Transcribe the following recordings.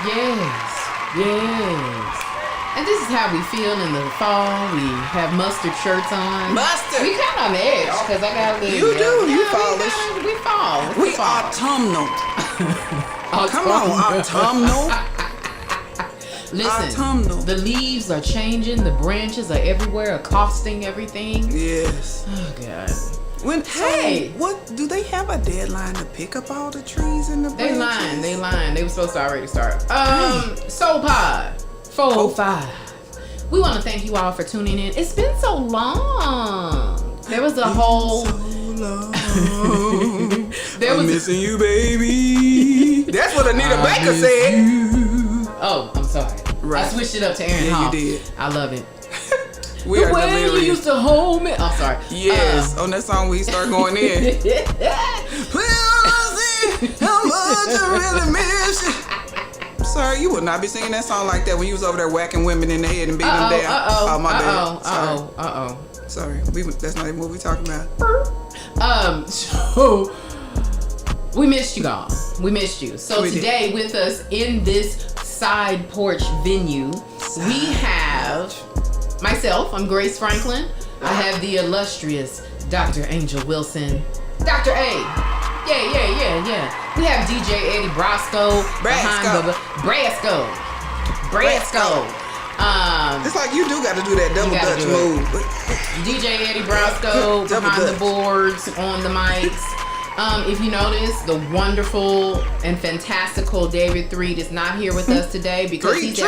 Yes. And this is how we feel in the fall. We have mustard shirts on. Mustard. We kind of on the edge because I got a little. You do. You fallish. We fall. We autumnal. Come on, autumnal. Listen, autumnal. The leaves are changing. The branches are everywhere, accosting everything. Yes. Oh God. Hey, what do they have a deadline to pick up all the trees in the branches? They lying. They were supposed to already start. Soul Pod 405. We want to thank you all for tuning in. It's been so long. There was a whole. So long. I'm missing you, baby. That's what Anita Baker said. Oh, I'm sorry. Right. I switched it up to Aaron Hall. You did. I love it. We are delirious. You used to hold me. I'm sorry. Yes, on that song we start going in. How much I really miss you. Sir, you would not be singing that song like that when you was over there whacking women in the head and beating them down. Oh, my bad. Sorry. That's not even what we talking about. So we missed you all. We missed you. So today with us in this side porch venue, we have myself. I'm Grace Franklin. I have the illustrious Dr. Angel Wilson. Dr. A. Yeah. We have DJ Eddie Brasco. Brasco. It's like you do got to do that double Dutch move. DJ Eddie Brasco behind the boards, on the mics. If you notice, the wonderful and fantastical David Threed is not here with us today because he's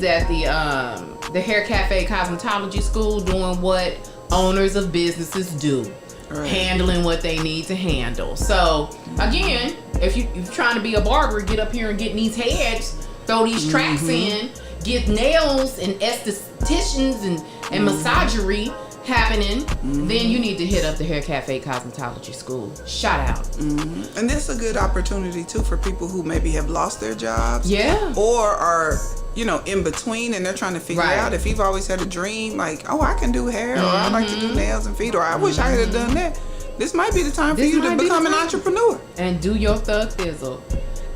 at the Hair Cafe Cosmetology School doing what owners of businesses do. Right. Handling what they need to handle. So again, if you're trying to be a barber, get up here and get in these heads, throw these tracks in, get nails and estheticians and massagery happening, then you need to hit up the Hair Cafe Cosmetology School. Shout out. And this is a good opportunity too for people who maybe have lost their jobs. Yeah. Or are, in between and they're trying to figure out if you've always had a dream like, oh, I can do hair or I like to do nails and feet or I wish I had done that. This might be the time for you to become an entrepreneur. And do your thug thizzle.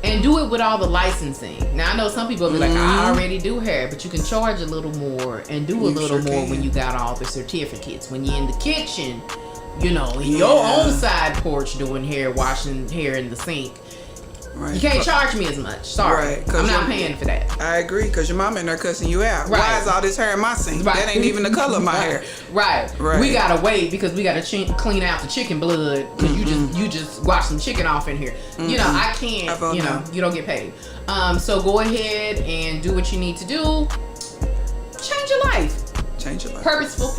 And do it with all the licensing. Now, I know some people will be like, I already do hair, but you can charge a little more and do a little more when you got all the certificates. When you're in the kitchen, in your own side porch doing hair, washing hair in the sink. Right. You can't charge me as much. Sorry. Right, I'm not paying for that. I agree, because your mama in there cussing you out. Right. Why is all this hair in my sink? Right. That ain't even the color of my hair. Right. We gotta wait because we gotta clean out the chicken blood because you just wash some chicken off in here. I can't. You don't get paid. So go ahead and do what you need to do. Change your life. Purposeful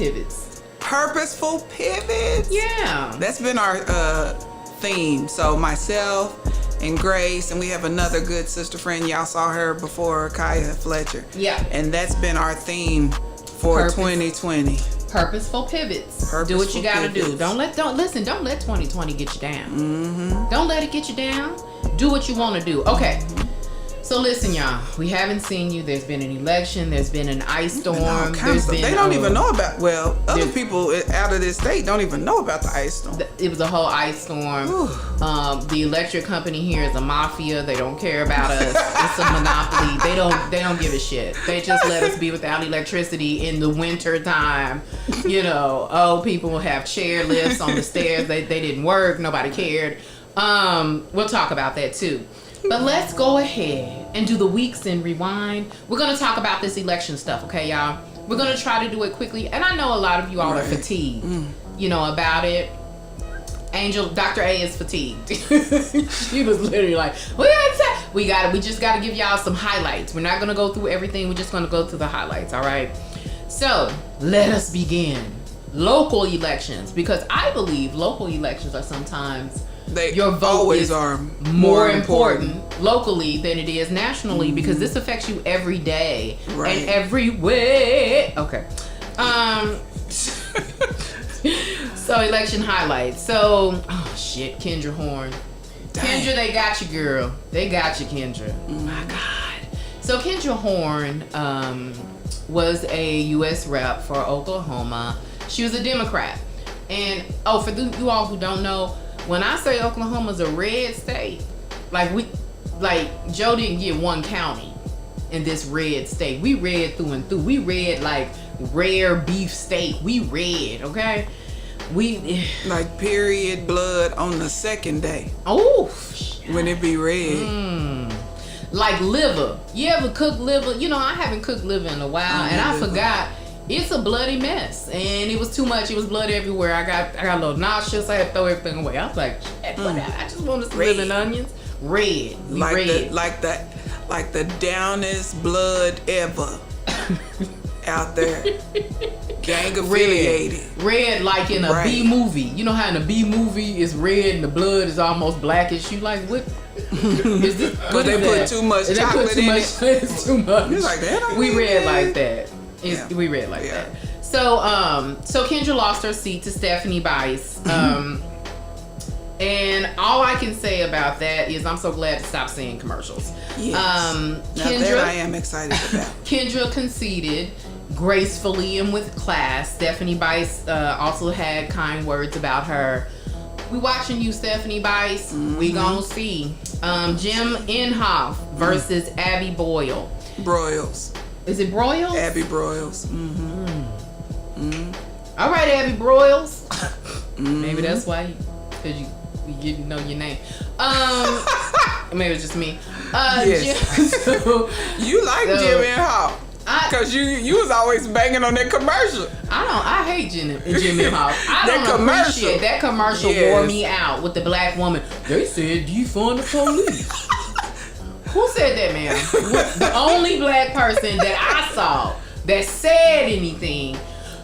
pivots. Yeah. That's been our theme. So myself and Grace, and we have another good sister friend. Y'all saw her before, Kaya Fletcher. Yeah. And that's been our theme for 2020. Purposeful pivots. Do what you gotta do. Don't let 2020 get you down. Don't let it get you down. Do what you want to do. Okay. So listen, y'all. We haven't seen you. There's been an election. There's been an ice storm. They don't even know about. Well, other people out of this state don't even know about the ice storm. It was a whole ice storm. The electric company here is a mafia. They don't care about us. It's a monopoly. They don't give a shit. They just let us be without electricity in the winter time. People have chair lifts on the stairs. They didn't work. Nobody cared. We'll talk about that too. But let's go ahead and do the weeks in rewind. We're going to talk about this election stuff, okay, y'all? We're going to try to do it quickly. And I know a lot of you all are fatigued, about it. Angel, Dr. A is fatigued. She was literally like, we just got to give y'all some highlights. We're not going to go through everything. We're just going to go through the highlights, all right? So let us begin. Local elections, because I believe local elections are sometimes... your vote always is are more important locally than it is nationally because this affects you every day and everywhere. Okay. So election highlights. So, Kendra Horn. Dang. Kendra, they got you, girl. They got you, Kendra. My God. So Kendra Horn was a U.S. rep for Oklahoma. She was a Democrat. And, for you all who don't know, when I say Oklahoma's a red state, like like Joe didn't get one county in this red steak. We red through and through. We red like rare beef steak. We red, okay? We like period blood on the second day. Oh, when it be red. Like liver. You ever cook liver? You know, I haven't cooked liver in a while, and I forgot. It's a bloody mess, and it was too much. It was blood everywhere. I got a little nauseous. I had to throw everything away. I was like, shit, I just wanted some liver and onions. Red, like red. The downest blood ever out there. Gang affiliated. Red like in a B movie. You know how in a B movie is red and the blood is almost blackish. You like, what? Is this? Because they put too much chocolate in it. It's too much. You're like, that we red like that. We read like that. So Kendra lost her seat to Stephanie Bice. And all I can say about that is I'm so glad to stop seeing commercials. Yes. Kendra, I am excited about. Kendra conceded gracefully and with class. Stephanie Bice also had kind words about her. We watching you, Stephanie Bice. We gonna see. Jim Inhofe versus Abby Boyle. Broyles. Is it Broyles? Abby Broyles. All right, Abby Broyles. Maybe that's why, because you didn't know your name. Maybe it's just me. Yes. You like Jim Inhofe. Because you was always banging on that commercial. I hate Jim Inhofe. I don't appreciate that commercial. Wore me out with the black woman. They said defund the police. Who said that, man? The only black person that I saw that said anything.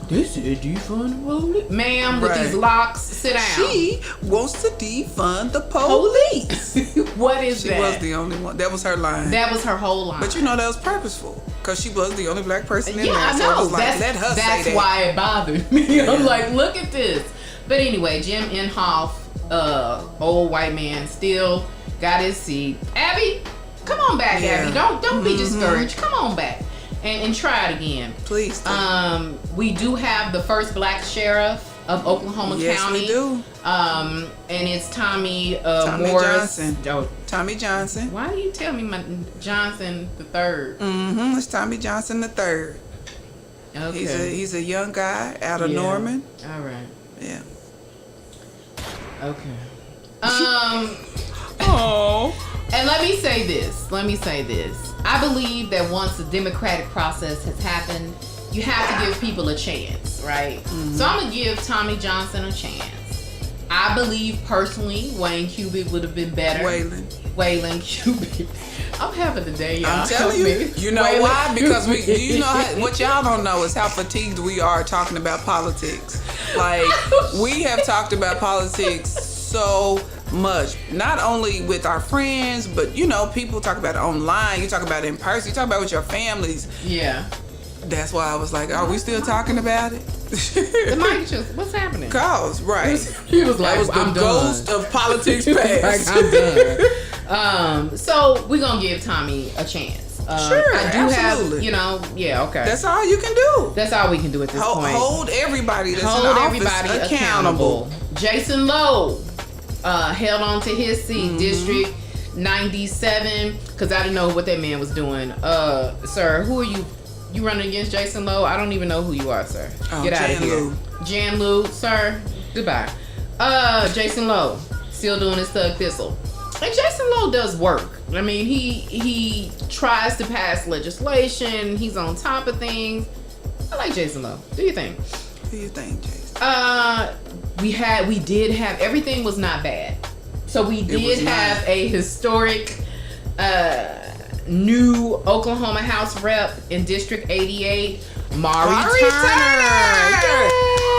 They said defund the police. Ma'am, with these locks, sit down. She wants to defund the police. What is that? She was the only one. That was her line. That was her whole line. But you know that was purposeful. Because she was the only black person in there. I know. So it was like, let her say that. That's why it bothered me. I'm like, look at this. But anyway, Jim Inhofe, old white man, still got his seat. Abby, come on back, Abby. Don't be discouraged. Come on back and try it again. Please do. We do have the first black sheriff of Oklahoma County. Yes, we do. And it's Tommy Morris. Johnson. Tommy Johnson. Why do you tell me my Johnson the third? It's Tommy Johnson the third. Okay. He's a young guy out of Norman. All right. Yeah. Okay. Oh. And let me say this. I believe that once the democratic process has happened, you have to give people a chance, right? So I'm going to give Tommy Johnson a chance. I believe personally Wayne Cubitt would have been better. Waylon Cubitt. I'm having the day, y'all. I'm telling you. You know why? Because what y'all don't know is how fatigued we are talking about politics. Like, we have talked about politics so much. Not only with our friends, but, people talk about it online. You talk about it in person. You talk about it with your families. Yeah. That's why I was like, are we still talking about it? The mic just, what's happening? Cause, right. He was like, that was the ghost of politics past. Like, I'm done. So we're going to give Tommy a chance. Sure, I do absolutely. have, okay. That's all you can do. That's all we can do at this point. Hold everybody that's in office accountable. Jason Lowe held on to his seat, District 97, because I didn't know what that man was doing. Sir, who are you? You running against Jason Lowe? I don't even know who you are, sir. Get out of here. Jan Lou, sir. Goodbye. Jason Lowe, still doing his Thug Thistle. And Jason Lowe does work. I mean, he tries to pass legislation. He's on top of things. I like Jason Lowe. Do you think? Who you think, Jason? We did have, everything was not bad. So we did have a historic new Oklahoma House rep in District 88, Mari Turner.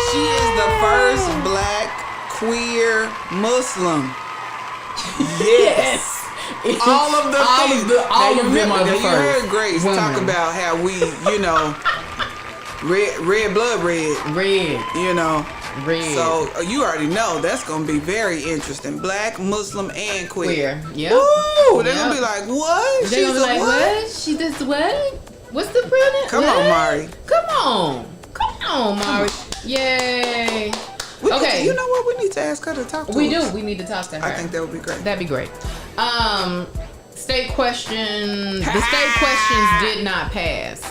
She is the first black queer Muslim. Yes. all of them are the first. You heard Grace talk about how we, red blood red. Red. So you already know that's gonna be very interesting. Black, Muslim, and queer. Yeah. Woo! They're gonna be like, what? They're gonna be like, what? She does what? What's the pronoun? Come on, Mari. Come on, Mari. Yay. Okay. You know what? We need to ask her to talk to us. We do. We need to talk to her. I think that would be great. That'd be great. state question. The state questions did not pass.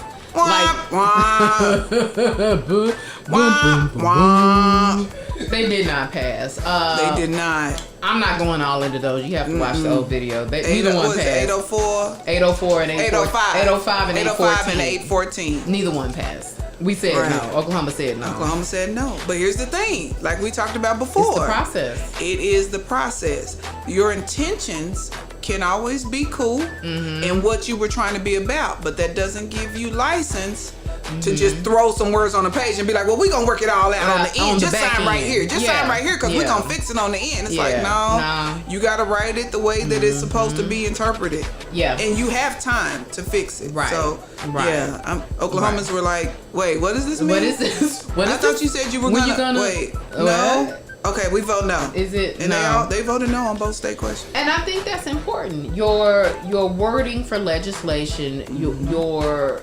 They did not pass. They did not. I'm not going all into those. You have to watch the old video. Neither one passed. 804? 804 and 805. 805 and 805 and 814. Neither one passed. We said no. Oklahoma said no. Oklahoma said no. But here's the thing. Like we talked about before. It's the process. It is the process. Your intentions can always be cool in what you were trying to be about. But that doesn't give you license to just throw some words on the page and be like, well, we're going to work it all out on the end. Just sign right here. Just sign right here because we're going to fix it on the end. It's like, no, you got to write it the way that it's supposed to be interpreted. Yeah. And you have time to fix it. Right. So, Oklahomans were like, wait, what does this mean? What is this? I thought you said you were going to. Wait, no. Okay, we vote no. Is it? And no. they voted no on both state questions. And I think that's important. Your wording for legislation, your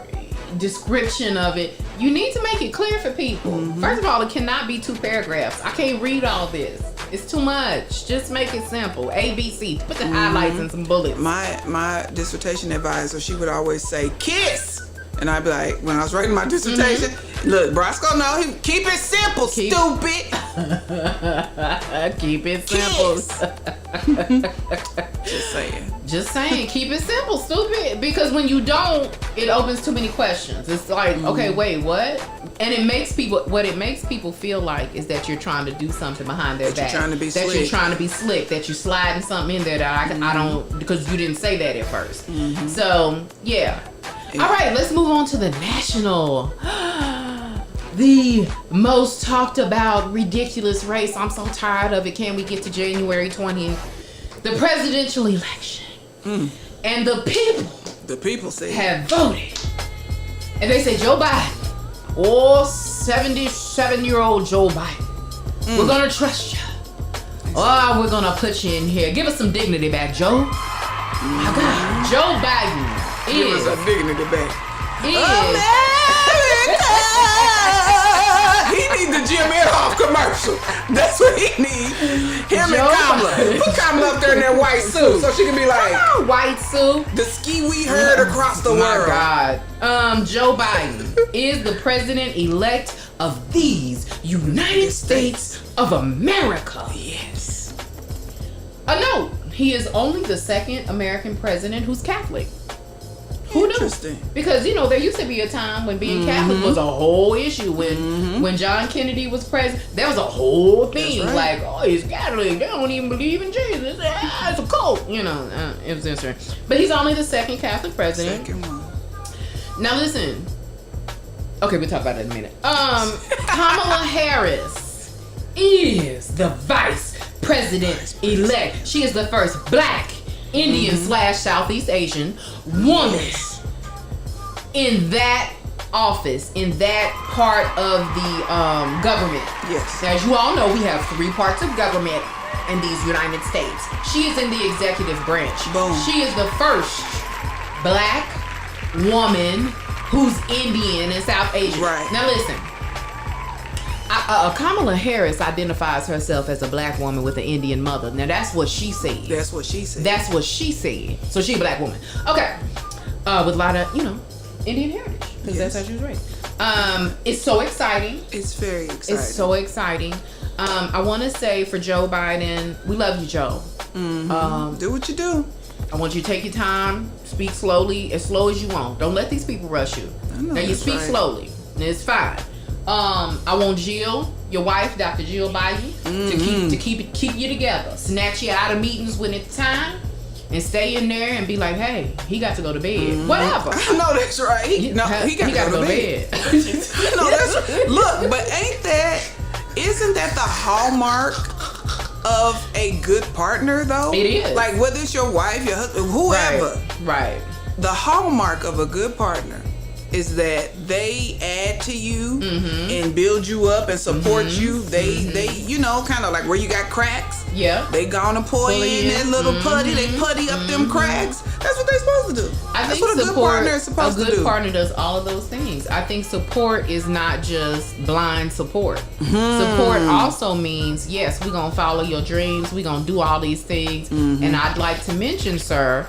description of it, you need to make it clear for people. First of all, it cannot be 2 paragraphs. I can't read all this. It's too much. Just make it simple. A, B, C. Put the highlights and some bullets. My dissertation advisor, she would always say, KISS! And I'd be like, when I was writing my dissertation, look, Brosco, no, keep it simple, stupid. Keep it simple. Just saying, keep it simple, stupid. Because when you don't, it opens too many questions. It's like, okay, wait, what? And it makes people feel like is that you're trying to do something behind their back. You're trying to be that slick. you're trying to be slick. That you're sliding something in there that I don't, because you didn't say that at first. So, yeah. All right, let's move on to the national. The most talked about ridiculous race. I'm so tired of it. Can we get to January 20th? The presidential election. And the people say have voted. And they say Joe Biden, 77-year-old Joe Biden. We're going to trust you. Oh, we're going to put you in here. Give us some dignity back, Joe. My God, Joe Biden. Give us a dignity back. America! He needs the Jim Inhofe commercial. That's what he needs. Him and Kamala. Put Kamala up there in that white suit so she can be like, white suit. The ski we heard across the world. My God. Joe Biden is the president-elect of these United States of America. Yes. No, he is only the second American president who's Catholic. Who knew? Because there used to be a time when being Catholic was a whole issue. When John Kennedy was president, there was a whole thing like, oh, he's Catholic. They don't even believe in Jesus. It's a cult. It was interesting. But he's only the second Catholic president. Second one. Now listen. Okay, we'll talk about that in a minute. Kamala Harris is the vice president-elect. She is the first black Indian / Southeast Asian woman in that office, in that part of the government. Yes. As you all know, we have 3 parts of government in these United States. She is in the executive branch. Boom. She is the first black woman who's Indian and South Asian. Right. Now listen. Kamala Harris identifies herself as a black woman with an Indian mother. Now that's what she said. That's what she said. So she's a black woman. Okay. With a lot of, Indian heritage. Because that's how she was raised. It's so exciting. It's very exciting. It's so exciting. I want to say for Joe Biden, we love you, Joe. Do what you do. I want you to take your time, speak slowly, as slow as you want. Don't let these people rush you. Now you speak slowly, and it's fine. I want Jill, your wife, Dr. Jill Biden, to keep you together. Snatch you out of meetings when it's time, and stay in there and be like, hey, he got to go to bed. Whatever. I know that's right. He got to go to bed. No, that's right. Look, but isn't that the hallmark of a good partner, though? It is. Like, whether it's your wife, your husband, whoever. Right. The hallmark of a good partner is that they add to you and build you up and support you. They kind of like where you got cracks. Yeah. They gonna pour you in that little putty. They putty up them cracks. That's what they're supposed to do. That's what a good partner is supposed to do. A good partner does all of those things. I think support is not just blind support. Support also means, yes, we're gonna follow your dreams. We're gonna do all these things. And I'd like to mention, sir,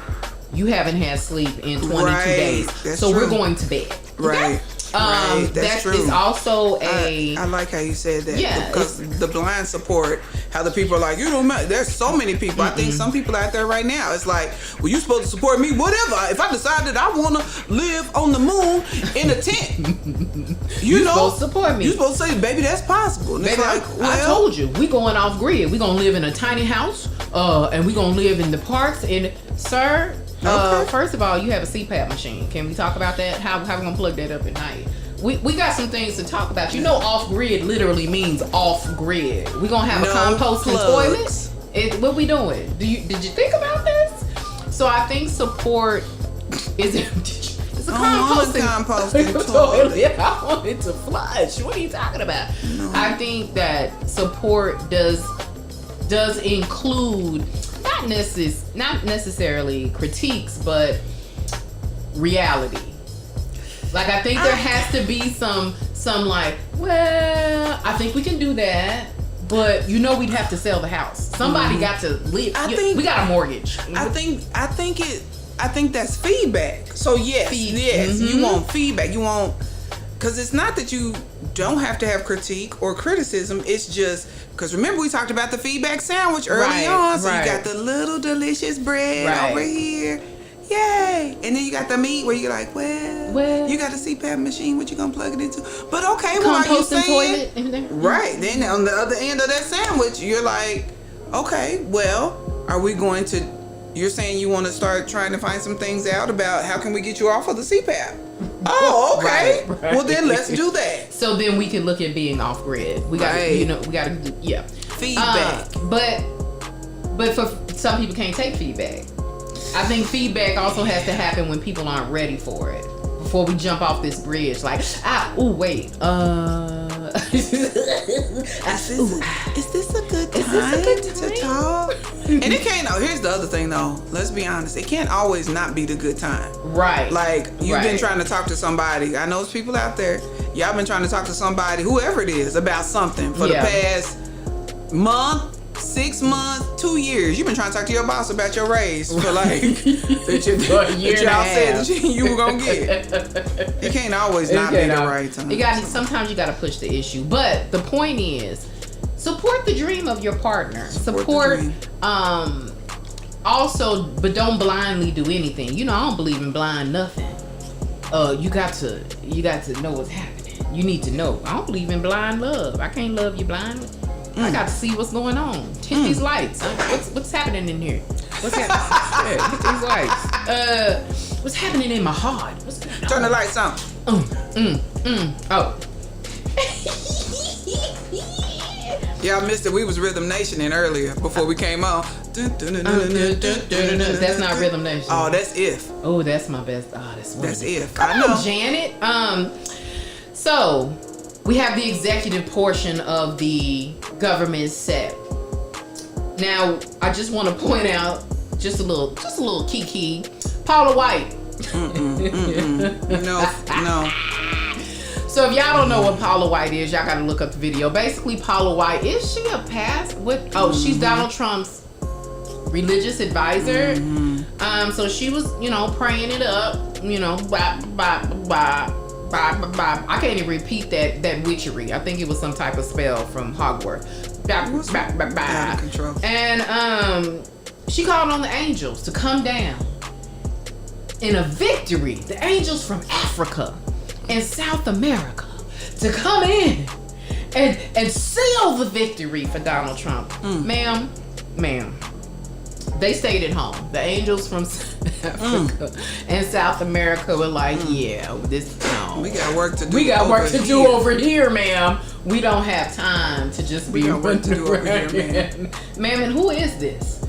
you haven't had sleep in 22 days. That's so true. We're going to bed. Right. Right. That's true. Is also a. I like how you said that. Yeah. Because the blind support, how the people are like, you don't matter. There's so many people. I think some people out there right now, it's like, well, you're supposed to support me, whatever. If I decide that I want to live on the moon in a tent, you're supposed to support me. You're supposed to say, baby, that's possible. And baby, it's like, well, I told you, we going off grid. We gonna live in a tiny house, and we gonna live in the parks. And sir. Okay. First of all, you have a CPAP machine. Can we talk about that? How we gonna plug that up at night? We got some things to talk about. You know, off grid literally means off grid. We gonna have a composting toilet. What we doing? Did you think about this? So I think support is it's a composting toilet. I want it to flush. What are you talking about? No. I think that support does include not necessarily critiques, but reality. Like, I think there has to be some like, well, I think we can do that, but we'd have to sell the house. Somebody got to live. We got a mortgage. I think that's feedback. So yes, you want feedback. You want, because it's not that you don't have to have critique or criticism. It's just because remember we talked about the feedback sandwich early on. So you got the little delicious bread over here. Yay! And then you got the meat where you're like, well, you got a CPAP machine. What you gonna plug it into? But okay, well, are you saying toilet in there? Right? Then on the other end of that sandwich, you're like, okay, well, are we going to? You're saying you want to start trying to find some things out about how can we get you off of the CPAP? Oh, okay. Right. Well, then let's do that. So then we can look at being off grid. We got to feedback. But for some people can't take feedback. I think feedback also has to happen when people aren't ready for it. Before we jump off this bridge, like, wait, is this a good time to talk? And it can't. Here's the other thing, though. Let's be honest. It can't always not be the good time. Right. Like, you've been trying to talk to somebody. I know there's people out there. Y'all been trying to talk to somebody, whoever it is, about something for the past month, 6 months, 2 years. You've been trying to talk to your boss about your raise for like that y'all said that you were gonna get. It can't always not be the right time. Sometimes you gotta push the issue. But the point is, support the dream of your partner. Support also, but don't blindly do anything. I don't believe in blind nothing. You got to know what's happening. You need to know. I don't believe in blind love. I can't love you blindly. I got to see what's going on. Hit these lights. What's happening in here? What's happening? Hit these lights. What's happening in my heart? What's going on? Turn the lights on. Oh. Y'all missed it. We was Rhythm Nation in earlier before we came on. That's not Rhythm Nation. Oh, that's If. Oh, that's my best. That's If. I know. Janet. So we have the executive portion of the government set. Now, I just want to point out just a little kiki. Paula White. No. So if y'all don't know what Paula White is, y'all got to look up the video. Basically, Paula White, is she a past? She's Donald Trump's religious advisor. So she was, praying it up, I can't even repeat that witchery. I think it was some type of spell from Hogwarts. Out of control. And she called on the angels to come down in a victory. The angels from Africa and South America to come in and seal the victory for Donald Trump. Ma'am, they stayed at home. The angels from Africa and South America were like, we got work to do. We got work to do over here, ma'am. We don't have time to just be work to do over here, ma'am. Ma'am, and who is this?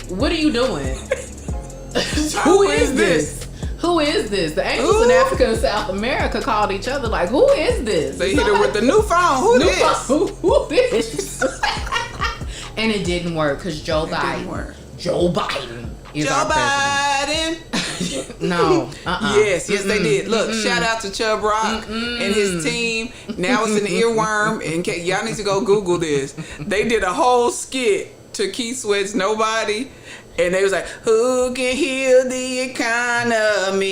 What are you doing? Who is this? Who is this? The angels in Africa and South America called each other like, who is this? They hit her with the new phone. Who this? And it didn't work because Joe Biden is our president. No. Yes, they did. Look, shout out to Chubb Rock and his team. Now it's an earworm. And y'all need to go Google this. They did a whole skit to Keith Sweat's Nobody. And they was like, who can heal the economy?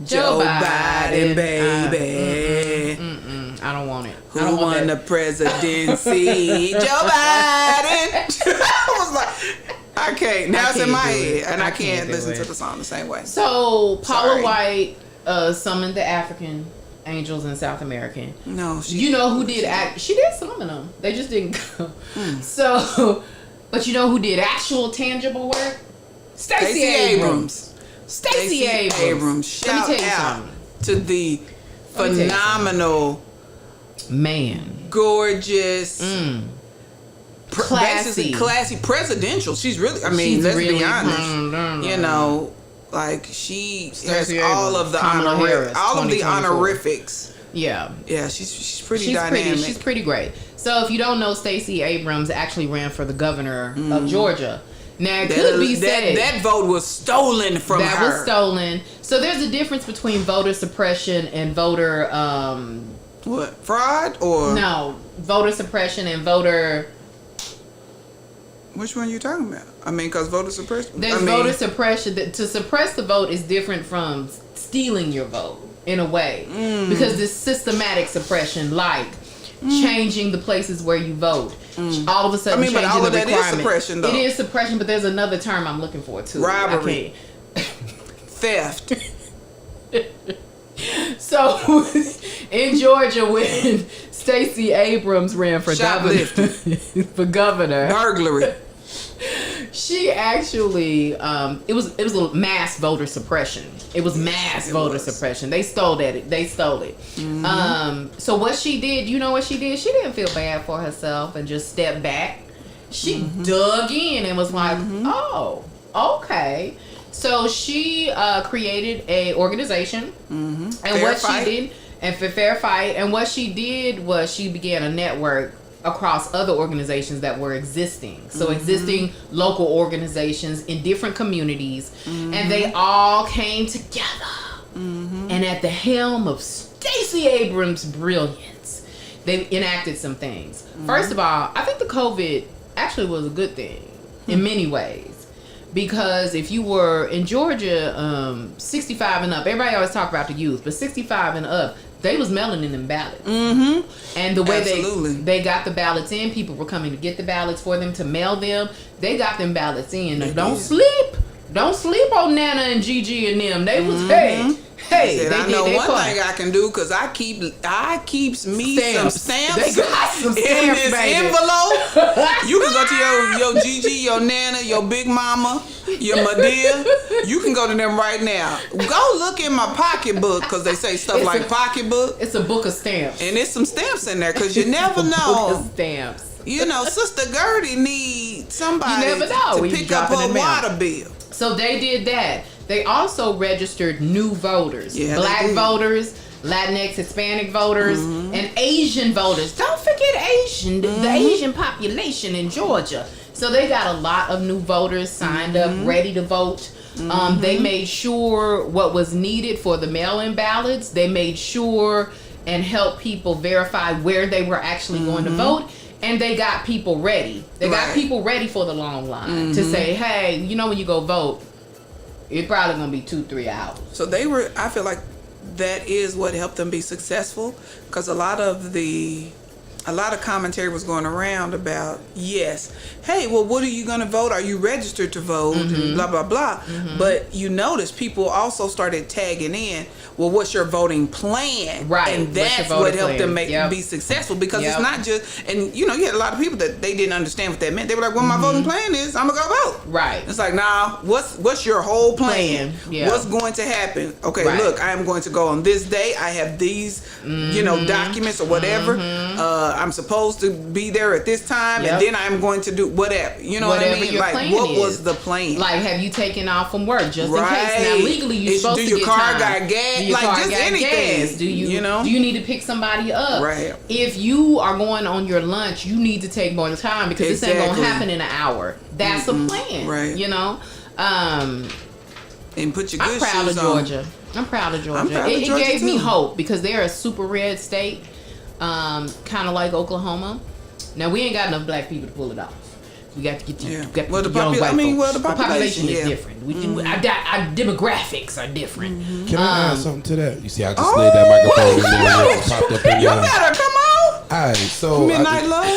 Joe Biden, baby. I don't want it. Who won the presidency? Joe Biden. I was like, I can't. Now it's in my head, and I can't listen to the song the same way. So Paula White summoned the African angels in South America. No, you know who did she did summon them. They just didn't go. So, but you know who did actual tangible work? Stacey Abrams. Stacey Abrams. Shout out to the phenomenal, man, gorgeous, classy presidential. She's really. I mean, let's be honest. You know, like she has all of the honorifics. Yeah. She's pretty dynamic. She's pretty great. So if you don't know, Stacey Abrams actually ran for the governor of Georgia. Now it could be said that vote was stolen from her. That was stolen. So there's a difference between voter suppression and voter what, fraud or no, voter suppression and voter. Which one are you talking about? I mean, because voter suppression. There's voter suppression. To suppress the vote is different from stealing your vote in a way, because this systematic suppression, like changing the places where you vote, all of a sudden changing but all of the that requirement. Is suppression, though. It is suppression, but there's another term I'm looking for too. Robbery, theft. So in Georgia, when Stacey Abrams ran for governor, burglary. She actually, it was a mass voter suppression. It was mass voter suppression. They stole it. So what she did, you know what she did? She didn't feel bad for herself and just stepped back. She dug in and was like, oh, okay. So she created a organization, and what she did, and for Fair Fight, and what she did was she began a network across other organizations that were existing. So existing local organizations in different communities, and they all came together. And at the helm of Stacey Abrams' brilliance, they enacted some things. First of all, I think the COVID actually was a good thing in many ways. Because if you were in Georgia, 65 and up, everybody always talk about the youth, but 65 and up, they was mailing in them ballots. And the way they got the ballots in, people were coming to get the ballots for them, to mail them. They got them ballots in. Don't sleep on Nana and Gigi and them. They was Hey, I know one thing I can do, because I keeps me some stamps. They got some stamps in this envelope. You can go to your Gigi, your Nana, your Big Mama, your Madea. You can go to them right now. Go look in my pocketbook, because they say stuff like pocketbook. It's a book of stamps. And there's some stamps in there, because you never know. Book of stamps. You know, Sister Gertie needs somebody to pick up her water bill. So they did that. They also registered new voters, Black voters, Latinx, Hispanic voters, and Asian voters. Don't forget Asian, the Asian population in Georgia. So they got a lot of new voters signed up, ready to vote. They made sure what was needed for the mail-in ballots. They made sure and helped people verify where they were actually going to vote. And they got people ready. They got people ready for the long line to say, hey, you know, when you go vote, it's probably going to be 2-3 hours. So I feel like that is what helped them be successful, because a lot of commentary was going around about, hey, well, what are you going to vote? Are you registered to vote? And blah, blah, blah. But you notice people also started tagging in, well, what's your voting plan? Right. And that's what helped them be successful, because it's not just, and you had a lot of people that they didn't understand what that meant. They were like, well, my voting plan is I'm going to go vote. Right. It's like, nah, what's your whole plan? Yeah. What's going to happen? Okay, look, I am going to go on this day. I have these, documents or whatever. I'm supposed to be there at this time, and then I'm going to do whatever. You know whatever what I mean? Your like, plan what is. was the plan? Like, have you taken off from work just in case? Now, legally, you're supposed to get do your car time. got gas? Like, just anything. Gas? Do you need to pick somebody up? Right. If you are going on your lunch, you need to take more time, because this ain't gonna happen in an hour. That's the plan. Right. And put your good shoes on. I'm proud of Georgia. It gave me hope, because they're a super red state, kind of like Oklahoma. Now, we ain't got enough black people to pull it off. We got to get the, the population is different. Our demographics are different. Can I add something to that? You see, I just laid that microphone in there and popped up in your. You better come on. All right, so Midnight Love.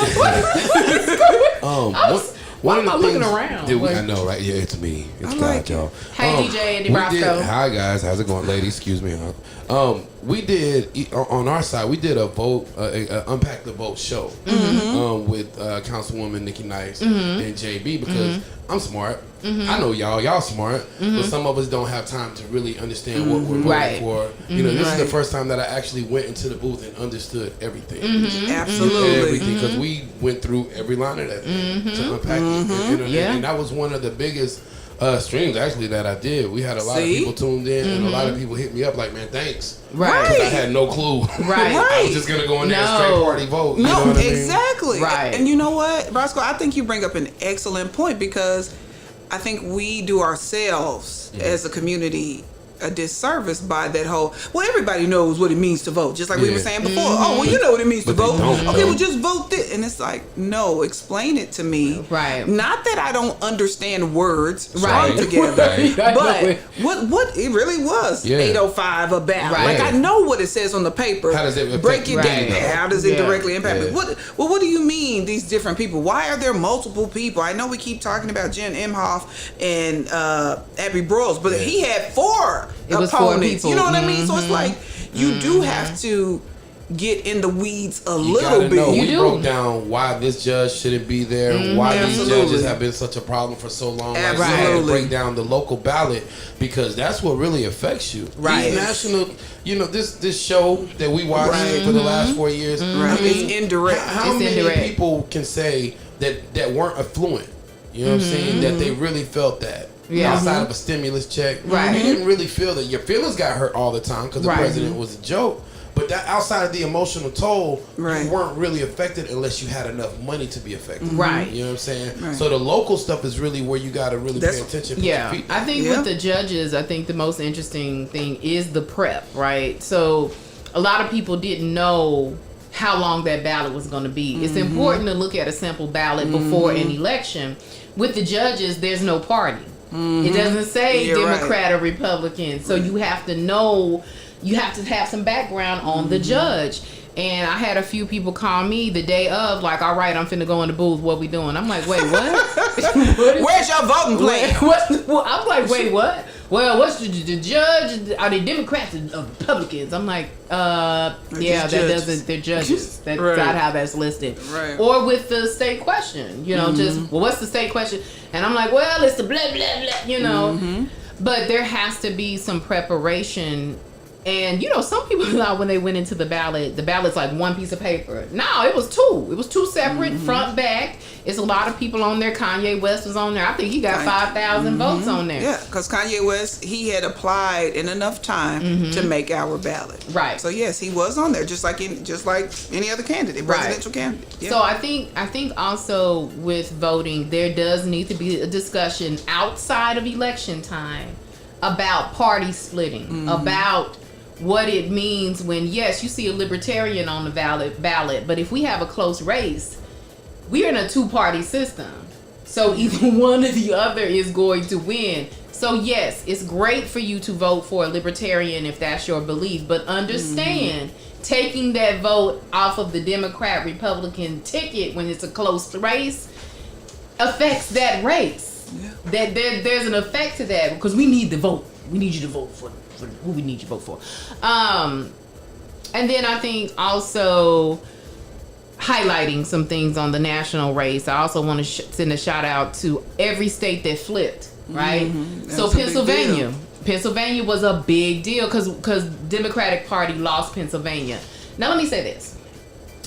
Why am I looking around? I know, right? Yeah, it's me. It's God, y'all. Hey, DJ Andy Roscoe. Hi, guys. How's it going, ladies? Excuse me. We did, on our side, we did a vote, Unpack the Vote show with Councilwoman Nikki Nice and JB because I'm smart. I know y'all smart, but some of us don't have time to really understand what we're voting for. You know, this is the first time that I actually went into the booth and understood everything. Absolutely. Everything, because we went through every line of that thing to unpack it. And that was one of the biggest streams actually that I did. We had a lot of people tuned in and a lot of people hit me up like, man, thanks. Right. Because I had no clue. Right. I was just going to go in there and straight party vote. No, you know what exactly. I mean? Right. And you know what, Roscoe, I think you bring up an excellent point because I think we do ourselves as a community a disservice by that whole, well, everybody knows what it means to vote, just like we were saying before. Oh, well, you know what it means to vote. Okay, well, just vote this. And it's like, no, explain it to me. Right. Not that I don't understand words strung together, but what it really was 805 a ballot. Right. Like, I know what it says on the paper. How does it break it down? How does it directly impact me? What do you mean, these different people? Why are there multiple people? I know we keep talking about Jen Imhoff and Abby Broyles, but he had 4 opponents. You know what I mean? So it's like you do have to get in the weeds a little bit. Know. We broke down why this judge shouldn't be there, why these judges have been such a problem for so long. Like, we had to break down the local ballot because that's what really affects you. Right. These national, you know, this show that we watched for the last 4 years. I mean, it's indirect. How many people can say that weren't affluent? You know what I'm saying? That they really felt that. Outside of a stimulus check. Right. You didn't really feel that. Your feelings got hurt all the time because the president was a joke. But that outside of the emotional toll, you weren't really affected unless you had enough money to be affected. Right. You know what I'm saying? Right. So the local stuff is really where you got to really pay attention. I think with the judges, I think the most interesting thing is the prep, right? So a lot of people didn't know how long that ballot was going to be. It's important to look at a simple ballot before an election. With the judges, there's no party. It doesn't say Democrat or Republican. So you have to know, you have to have some background on the judge. And I had a few people call me the day of, like, all right, I'm finna go in the booth. What we doing? I'm like, wait, what? Where's your voting plan? I'm like, wait, what? Well, what's the judge? Are they Democrats or Republicans? I'm like, they're judges. That's not how that's listed. Right. Or with the state question, you know, just, well, what's the state question? And I'm like, well, it's the blah, blah, blah, you know. But there has to be some preparation. And, you know, some people thought when they went into the ballot's like one piece of paper. No, it was 2. It was 2 separate, front, back. It's a lot of people on there. Kanye West was on there. I think he got 5,000 votes on there. Yeah, because Kanye West, he had applied in enough time to make our ballot. Right. So, yes, he was on there, just like any other candidate, presidential candidate. Yeah. So, I think also with voting, there does need to be a discussion outside of election time about party splitting, about what it means when, yes, you see a libertarian on the ballot, but if we have a close race, we're in a 2-party system. So either one or the other is going to win. So yes, it's great for you to vote for a libertarian if that's your belief, but understand taking that vote off of the Democrat Republican ticket when it's a close race affects that race. That there's an effect to that because we need the vote. We need you to vote for who we need you to vote for. And then I think also highlighting some things on the national race. I also want to send a shout out to every state that flipped, right? So Pennsylvania was a big deal because Democratic Party lost Pennsylvania. Now let me say this.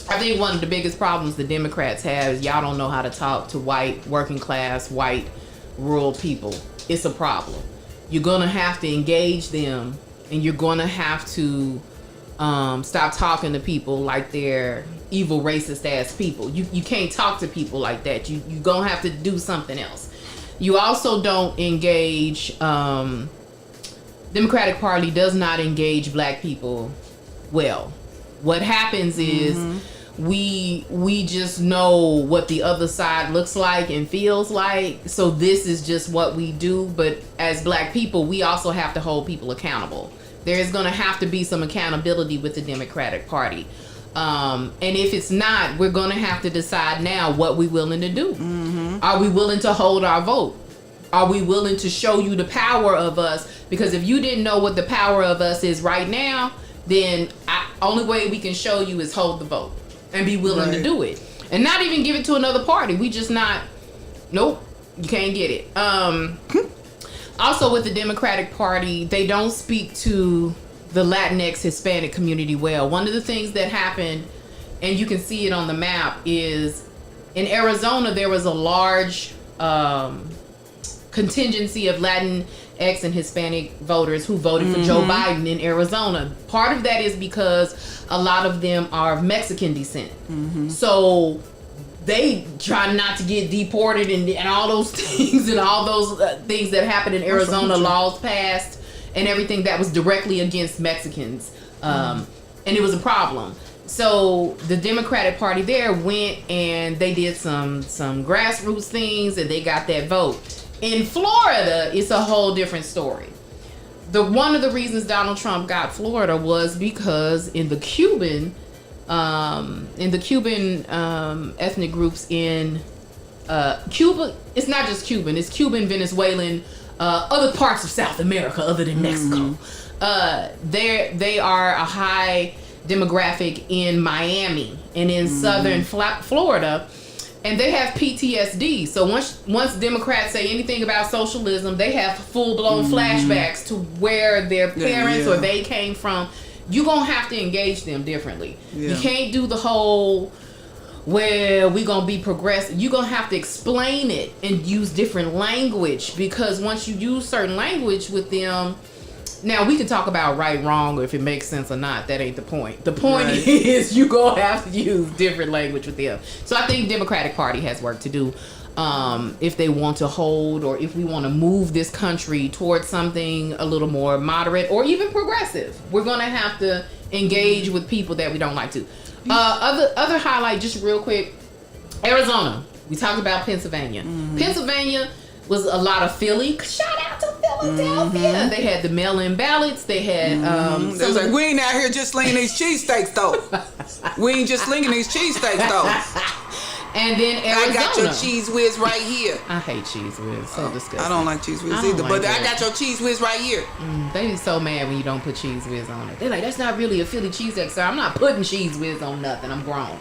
I think one of the biggest problems the Democrats have is y'all don't know how to talk to white, working class, white, rural people. It's a problem. You're going to have to engage them, and you're going to have to stop talking to people like they're evil, racist ass people. You can't talk to people like that. You're going to have to do something else. You also don't engage, Democratic Party does not engage black people well. What happens is we just know what the other side looks like and feels like, so this is just what we do. But as Black people, we also have to hold people accountable. There is going to have to be some accountability with the Democratic Party, and if it's not, we're going to have to decide now what we're willing to do. Are we willing to hold our vote? Are we willing to show you the power of us? Because if you didn't know what the power of us is right now, then only way we can show you is hold the vote and be willing to do it, and not even give it to another party. We just not. Nope, you can't get it. Also, with the Democratic Party, they don't speak to the Latinx Hispanic community well. One of the things that happened, and you can see it on the map, is in Arizona there was a large contingency of Latinx and Hispanic voters who voted for Joe Biden in Arizona. Part of that is because a lot of them are of Mexican descent. So they try not to get deported and all those things and all those things that happened in Arizona, laws passed and everything that was directly against Mexicans. And it was a problem. So the Democratic Party there went and they did some grassroots things and they got that vote. In Florida, it's a whole different story. One of the reasons Donald Trump got Florida was because in the Cuban ethnic groups in Cuba, it's not just Cuban, it's Cuban, Venezuelan, other parts of South America other than Mexico. They are a high demographic in Miami and in southern Florida. And they have PTSD. So once Democrats say anything about socialism, they have full-blown flashbacks to where their parents or they came from. You're going to have to engage them differently. You can't do the whole, well, we're going to be progressive. You're going to have to explain it and use different language, because once you use certain language with them, now we can talk about right, wrong, or if it makes sense or not. That ain't the point. The point is you gonna have to use different language with them. So I think Democratic Party has work to do if they want to hold, or if we want to move this country towards something a little more moderate or even progressive. We're gonna have to engage with people that we don't like to. Other highlight, just real quick, Arizona. We talked about Pennsylvania. Pennsylvania was a lot of Philly. Shout out to Philadelphia. They had the mail-in ballots. They had they was like, we ain't out here just slinging these cheesesteaks though. We ain't just slinging these cheesesteaks though. And then Arizona. I got your cheese whiz right here. I hate cheese whiz. So disgusting. I don't like cheese whiz either, but I got your cheese whiz right here. They be so mad when you don't put cheese whiz on it. They're like, that's not really a Philly cheesesteak, sir. I'm not putting cheese whiz on nothing. I'm grown.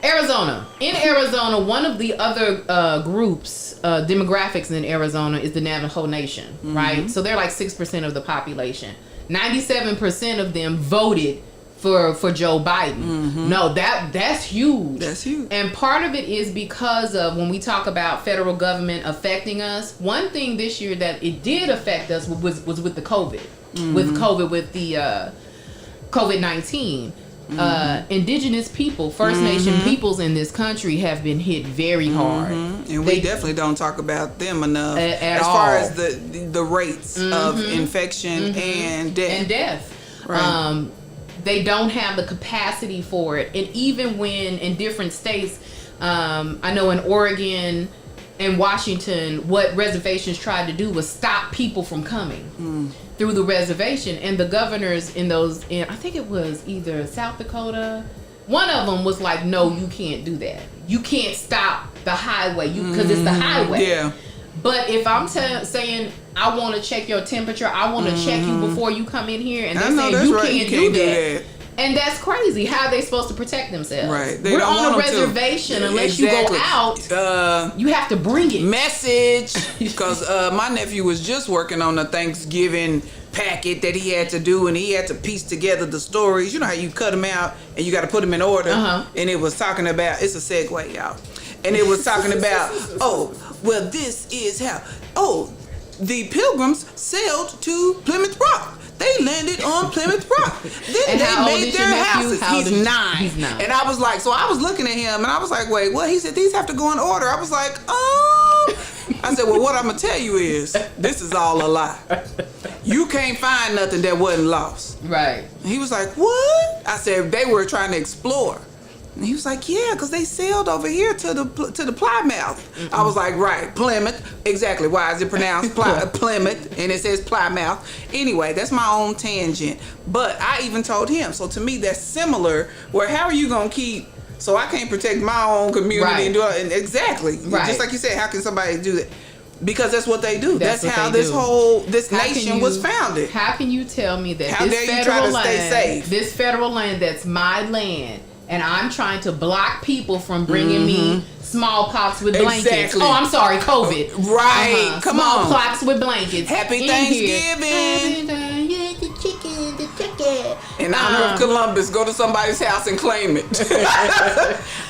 Arizona. In Arizona, one of the other groups, demographics in Arizona is the Navajo Nation, right? So they're like 6% of the population. 97% of them voted for Joe Biden. No, that's huge. That's huge. And part of it is because of when we talk about federal government affecting us. One thing this year that it did affect us was with the COVID, with the COVID-19. Indigenous people, First Nation peoples in this country have been hit very hard, and we definitely don't talk about them enough as far as the rates of infection and death. Right. They don't have the capacity for it, and even when in different states, I know in Oregon and Washington, what reservations tried to do was stop people from coming through the reservation, and the governors in I think it was either South Dakota, one of them was like, no, you can't do that. You can't stop the highway because it's the highway. Yeah. But if I'm saying I want to check your temperature, I want to check you before you come in here, and they're saying you can't do that. And that's crazy. How are they supposed to protect themselves? Right. We're on a reservation unless you go out. You have to bring it. Message. Because my nephew was just working on a Thanksgiving packet that he had to do, and he had to piece together the stories. You know how you cut them out and you got to put them in order. And it was talking about, it's a segue, y'all. And it was talking about, this is how, the Pilgrims sailed to Plymouth Rock. They landed on Plymouth Rock. Then they made their houses. He's 9. He's 9. And I was like, so I was looking at him and I was like, wait, what? He said, these have to go in order. I was like, I said, well, what I'm going to tell you is, this is all a lie. You can't find nothing that wasn't lost. Right. And he was like, what? I said, they were trying to explore. And he was like, yeah, because they sailed over here to the Plymouth. Mm-mm. I was like, right, Plymouth. Exactly. Why is it pronounced Plymouth? And it says Plymouth. Anyway, that's my own tangent. But I even told him. So to me, that's similar. Where how are you going to keep... So I can't protect my own community right. and do it. And exactly. Right. Just like you said, how can somebody do that? Because that's what they do. That's how this nation was founded. How can you tell me that how this dare you federal try to land, stay safe? This federal land that's my land, and I'm trying to block people from bringing me smallpox with blankets. Exactly. Oh, I'm sorry, COVID. Right. Come on. Smallpox with blankets. Happy Thanksgiving. The chicken. In honor of Columbus, go to somebody's house and claim it.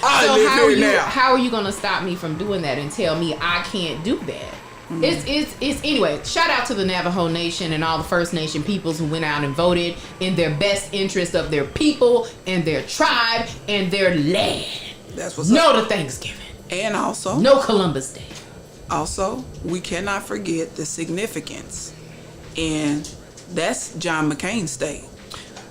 How are you going to stop me from doing that and tell me I can't do that? It's anyway, shout out to the Navajo Nation and all the First Nation peoples who went out and voted in their best interest of their people and their tribe and their land. That's what's up. No to Thanksgiving. And also, no Columbus Day. Also, we cannot forget the significance. And that's John McCain's state.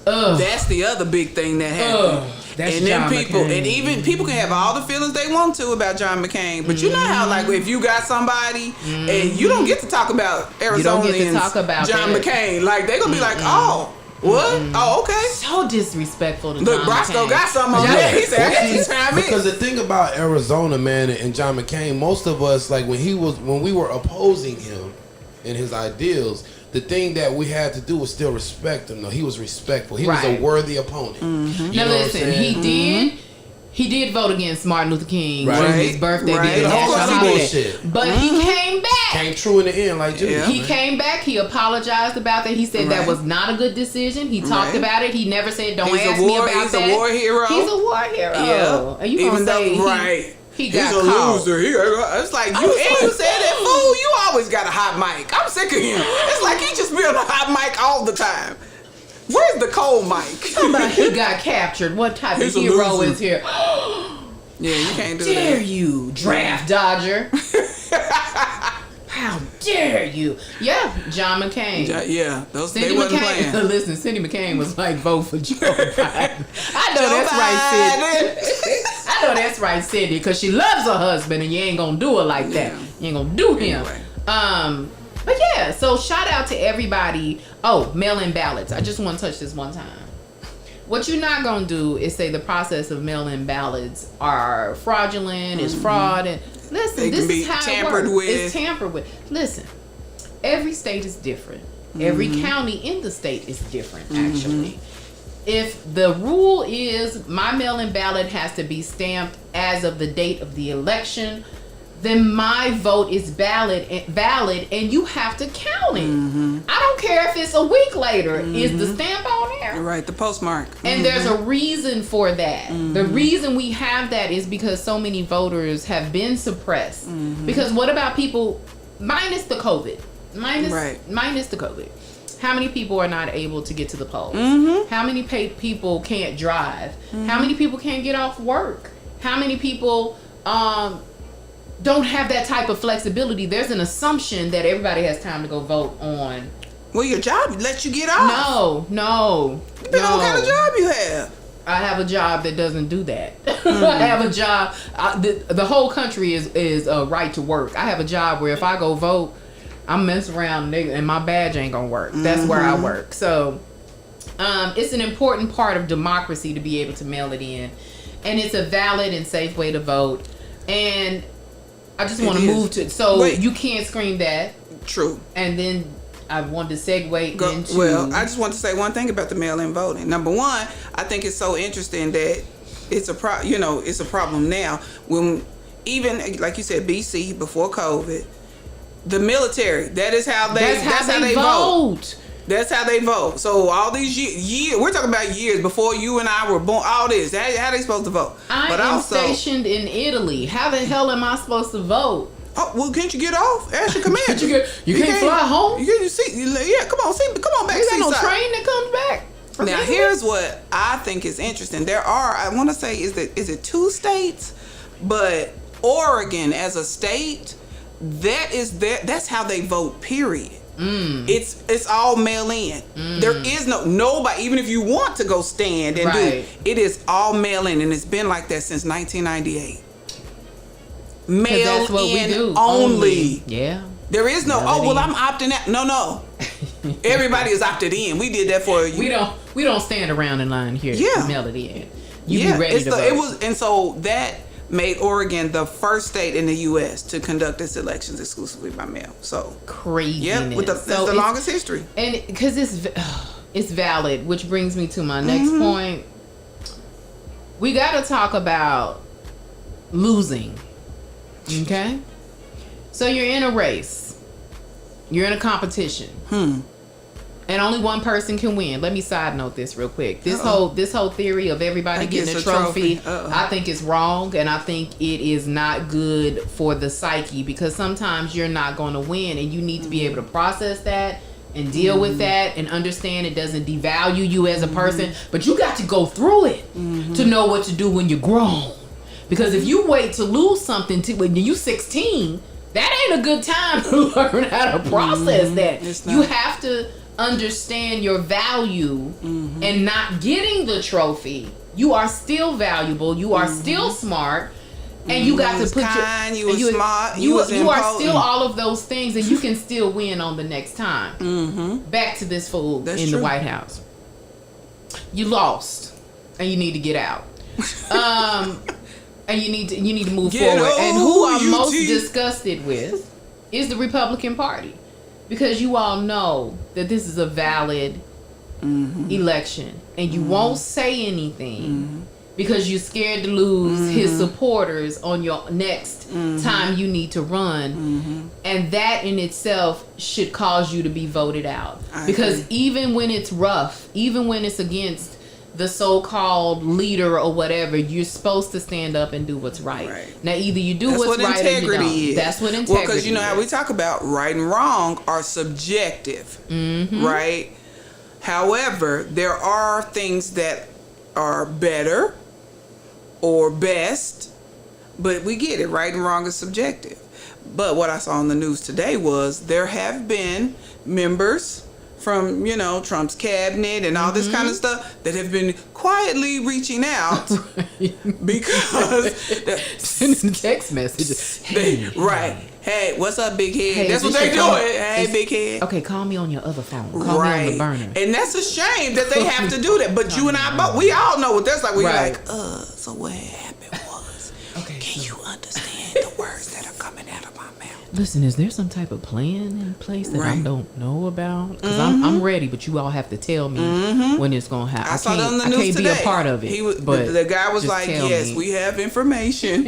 That's the other big thing that happened. That's and John then people, McCain. and even people can have all the feelings they want to about John McCain, but you know how like if you got somebody and you don't get to talk about Arizona, you don't get to talk about John McCain, like they gonna be like, oh. What? Oh, okay. So disrespectful to Look, John Brosco McCain. got something on there. He said, I got to chime in. Because the thing about Arizona, man, and John McCain, most of us, like when we were opposing him and his ideals, the thing that we had to do was still respect him. Though he was respectful. He was a worthy opponent. Mm-hmm. Now listen, he did vote against Martin Luther King during his birthday being a national holiday. But he came back. Came true in the end, like Judy. He came back. He apologized about that. He said that was not a good decision. He talked about it. He never said, "Don't ask me about he's that." He's a war hero. He's a war hero. Yeah. Are you gonna say he got he's a caught. loser. It's like you said that fool. You always got a hot mic. I'm sick of him. It's like he just be on a hot mic all the time. Where's the cold mic? Somebody got captured. What type of hero is here? Yeah, you can't do that. How dare you, draft dodger? How dare you? Yeah, John McCain. They wasn't playing. Listen, Cindy McCain was like, vote for Joe Biden. I know that's right, Cindy. I know that's right, Cindy, because she loves her husband and you ain't gonna do her like that. You ain't gonna do him. Anyway. But yeah, so shout out to everybody. Oh, mail-in ballots. I just want to touch this one time. What you're not gonna do is say the process of mail-in ballots are fraudulent, is fraud, and listen, this is how it works. It's tampered with. Listen, every state is different. Every county in the state is different, actually. If the rule is my mail-in ballot has to be stamped as of the date of the election, then my vote is valid, and you have to count it. I don't care if it's a week later. Is the stamp on there? Right, the postmark. And there's a reason for that. The reason we have that is because so many voters have been suppressed. Because what about people, minus the COVID? Minus the COVID. How many people are not able to get to the polls? How many people can't drive? How many people can't get off work? How many people don't have that type of flexibility? There's an assumption that everybody has time to go vote on. Well, your job lets you get off. No. Depending on what kind of job you have. I have a job that doesn't do that. I have a job. The whole country is a right to work. I have a job where if I go vote, I'm messing around and my badge ain't gonna work. That's where I work. So it's an important part of democracy to be able to mail it in, and it's a valid and safe way to vote. And I just want to move to you can't scream that. True. And then I wanted to segue into. Well, I just want to say one thing about the mail-in voting. Number one, I think it's so interesting that it's a problem now when even like you said, BC before COVID, the military. That's how they vote. That's how they vote. So all these years, we're talking about years before you and I were born. All this, how they supposed to vote? I am stationed in Italy. How the hell am I supposed to vote? Oh well, can't you get off? Ask your commander. you can't fly home. You see? Yeah, come on back. You got no train that comes back. Now here's what I think is interesting. I want to say, is it 2 states? But Oregon as a state, that's how they vote. Period. It's all mail in. There is nobody, even if you want to go stand and do it is all mail in, and it's been like that since 1998. Mail in only. Yeah. There is no, I'm opting out. No. Everybody is opted in. We did that for you. We don't stand around in line here. Yeah. Mail it in. You be ready to vote. It was, and so that made Oregon the first state in the U.S. to conduct its elections exclusively by mail. So crazy. Yeah, that's the longest history. And because it's valid, which brings me to my next point. We got to talk about losing. Okay? So you're in a race. You're in a competition. And only one person can win. Let me side note this real quick. This whole theory of everybody getting a trophy. I think it's wrong, and I think it is not good for the psyche, because sometimes you're not going to win, and you need to be able to process that and deal with that and understand it doesn't devalue you as a person, but you got to go through it to know what to do when you're grown. Because if you wait to lose something when you're 16, that ain't a good time to learn how to process that. You have to understand your value, and not getting the trophy. You are still valuable. You are still smart, and you got to put you were smart. You are still all of those things, and you can still win on the next time. Back to this fool the White House. You lost, and you need to get out. And you need to move forward. And who I'm most disgusted with is the Republican Party. Because you all know that this is a valid election. And you won't say anything because you're scared to lose his supporters on your next time you need to run. And that in itself should cause you to be voted out. Because even when it's rough, even when it's against the so-called leader or whatever, you're supposed to stand up and do what's right. Now, either you do what's right or you don't. Is. That's what integrity is. Well, because you know how we talk about right and wrong are subjective, right? However, there are things that are better or best, but we get it. Right and wrong is subjective. But what I saw on the news today was there have been members from, Trump's cabinet and all this kind of stuff that have been quietly reaching out because sending text messages. Hey, what's up, big head? Hey, that's what they're doing. Hey, big head. Okay, call me on your other phone. Call me on the burner. And that's a shame that they have to do that. But you and I both, we all know what that's like. We're like, so what happened was, can you understand the words that are coming out of my mouth? Listen, is there some type of plan in place that I don't know about? Because I'm ready, but you all have to tell me when it's going to happen. I saw it on the news today. I can't be a part of it. But the guy was like, yes, we have information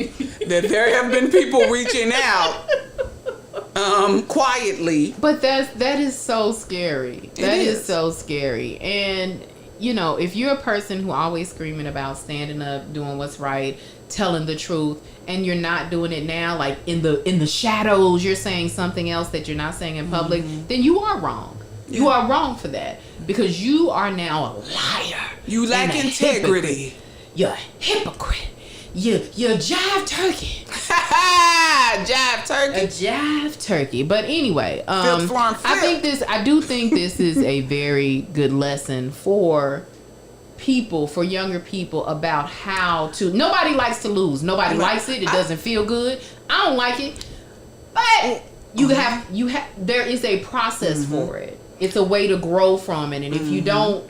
that there have been people reaching out quietly. But that is so scary. That is so scary. And, if you're a person who always screaming about standing up, doing what's right, telling the truth, and you're not doing it now, like in the shadows, you're saying something else that you're not saying in public, then you are wrong. You are wrong for that, because you are now a liar. You lack integrity. You're a hypocrite. You're a jive turkey. Jive turkey. A jive turkey. But anyway, I do think this is a very good lesson for younger people about how to. Nobody likes to lose. Nobody likes it. It doesn't feel good. I don't like it. But there is a process for it. It's a way to grow from it. And if you don't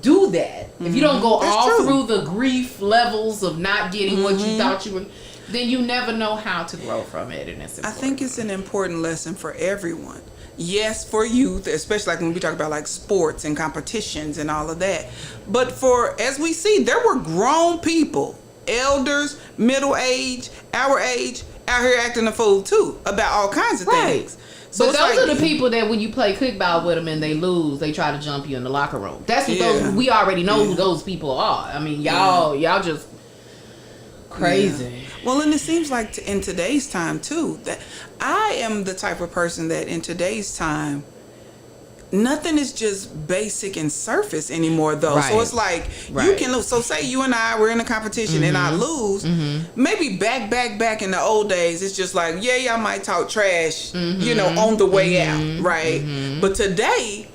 do that, if you don't go through the grief levels of not getting what you thought you were, then you never know how to grow from it. And it's important. I think it's an important lesson for everyone. Yes, for youth, especially like when we talk about like sports and competitions and all of that. But as we see, there were grown people, elders, middle age, our age, out here acting a fool too about all kinds of things. So but those are the people that when you play kickball with them and they lose, they try to jump you in the locker room. That's what we already know who those people are. I mean, y'all just crazy. Yeah. Well, and it seems like in today's time too, that I am the type of person that in today's time, nothing is just basic and surface anymore, though. Right. So it's like you can lose. So say you and I were in a competition and I lose. Maybe back in the old days, it's just like, yeah, I might talk trash, you know, on the way out, right? But today,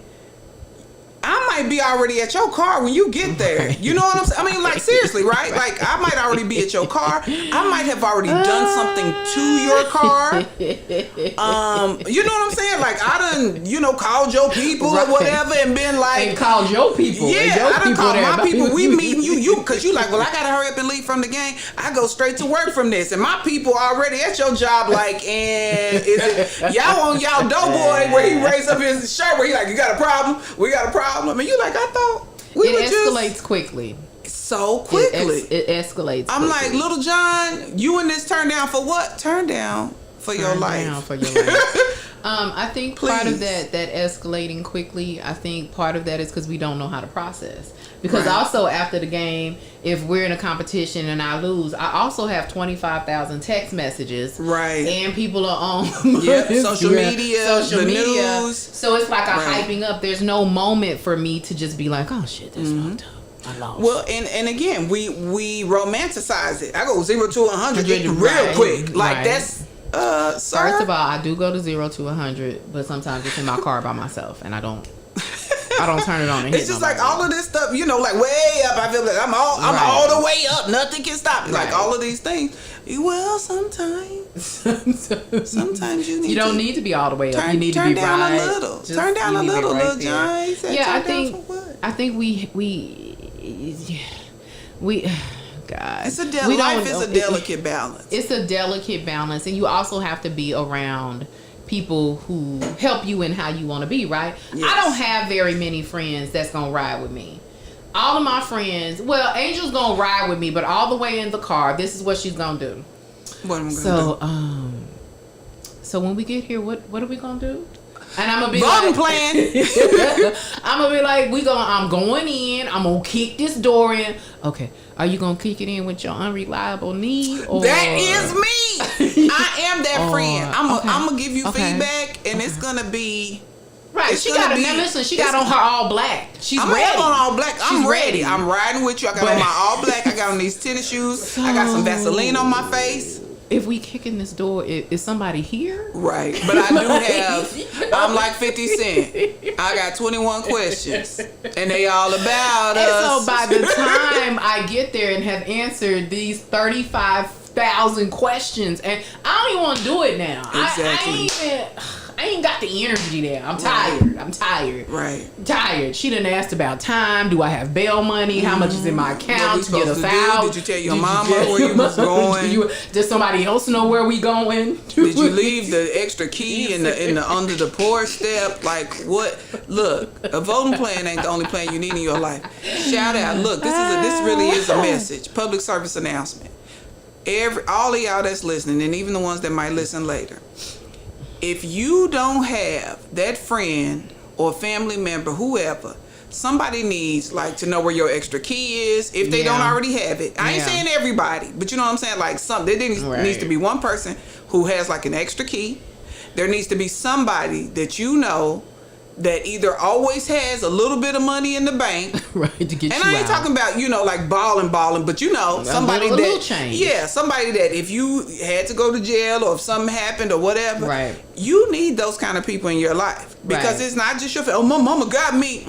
I might be already at your car when you get there. You know what I'm saying? I mean, like, seriously, right? Like, I might already be at your car. I might have already done something to your car. You know what I'm saying? Like, I done, you know, called your people or whatever and been like... And called your people. Yeah, I done called my people. We meeting you, because you like, well, I got to hurry up and leave from the game. I go straight to work from this. And my people already at your job, like, and is it, y'all on y'all doughboy where he raised up his shirt where he like, you got a problem? We got a problem. I mean, you like, I thought it escalates quickly. So quickly. It escalates. I'm quickly. like, Little John, you in this turn down for what? Turn down for your life. Down for your life. I think part of that escalating quickly, I think part of that is because we don't know how to process. Because also after the game, if we're in a competition and I lose, I also have 25,000 text messages. Right. And people are on social media, news. So it's like hyping up. There's no moment for me to just be like, oh shit, that's fucked up. I lost. Well, and again, we romanticize it. I go 0 to 100 real quick. Like that's sir? First of all, I do go to 0 to 100, but sometimes it's in my car by myself and I don't turn it on and hit it's just like all of this stuff, you know, like way up. I feel like I'm all the way up. Nothing can stop me. Like all of these things. Well, sometimes you need. You don't need to be all the way up. You need to be down right. a little. Turn down a little, Lil John. Yeah, I think we God. It's life is a delicate balance. It's a delicate balance, and you also have to be around people who help you in how you want to be, right? Yes. I don't have very many friends that's gonna ride with me. All of my friends, well, Angel's gonna ride with me, but all the way in the car, this is what she's gonna do. What am I gonna do? So when we get here, what are we gonna do? And I'm gonna be plan. I'm gonna be like, I'm going in. I'm gonna kick this door in. Okay, are you gonna kick it in with your unreliable knee? Or? That is me. I am that friend. I'm gonna give you feedback, and it's gonna be right. She got on her all black. I'm ready. On all black. I'm ready. I'm riding with you. I got on my all black. I got on these tennis shoes. I got some Vaseline on my face. If we kick in this door, is somebody here? Right. But I do have, I'm like 50 Cent. I got 21 questions. And they all about us. So by the time I get there and have answered these 35,000 questions, and I don't even want to do it now. Exactly. I ain't got the energy there. I'm tired. I'm tired. Right. Tired. She done asked about time. Do I have bail money? How much is in my account to get us out? Did you tell your mama where you was going? Does somebody else know where we going? Did you leave the extra key in the under the porch step? Like what? Look, a voting plan ain't the only plan you need in your life. Shout out. Look, this really is a message. Public service announcement. All of y'all that's listening, and even the ones that might listen later. If you don't have that friend or family member, whoever, somebody needs like to know where your extra key is if they don't already have it. I ain't saying everybody, but you know what I'm saying? Like there needs to be one person who has like an extra key. There needs to be somebody that you know that either always has a little bit of money in the bank, right, to get and I ain't talking about like balling, but somebody somebody that if you had to go to jail or if something happened or whatever, right, you need those kind of people in your life because it's not just your my mama got me.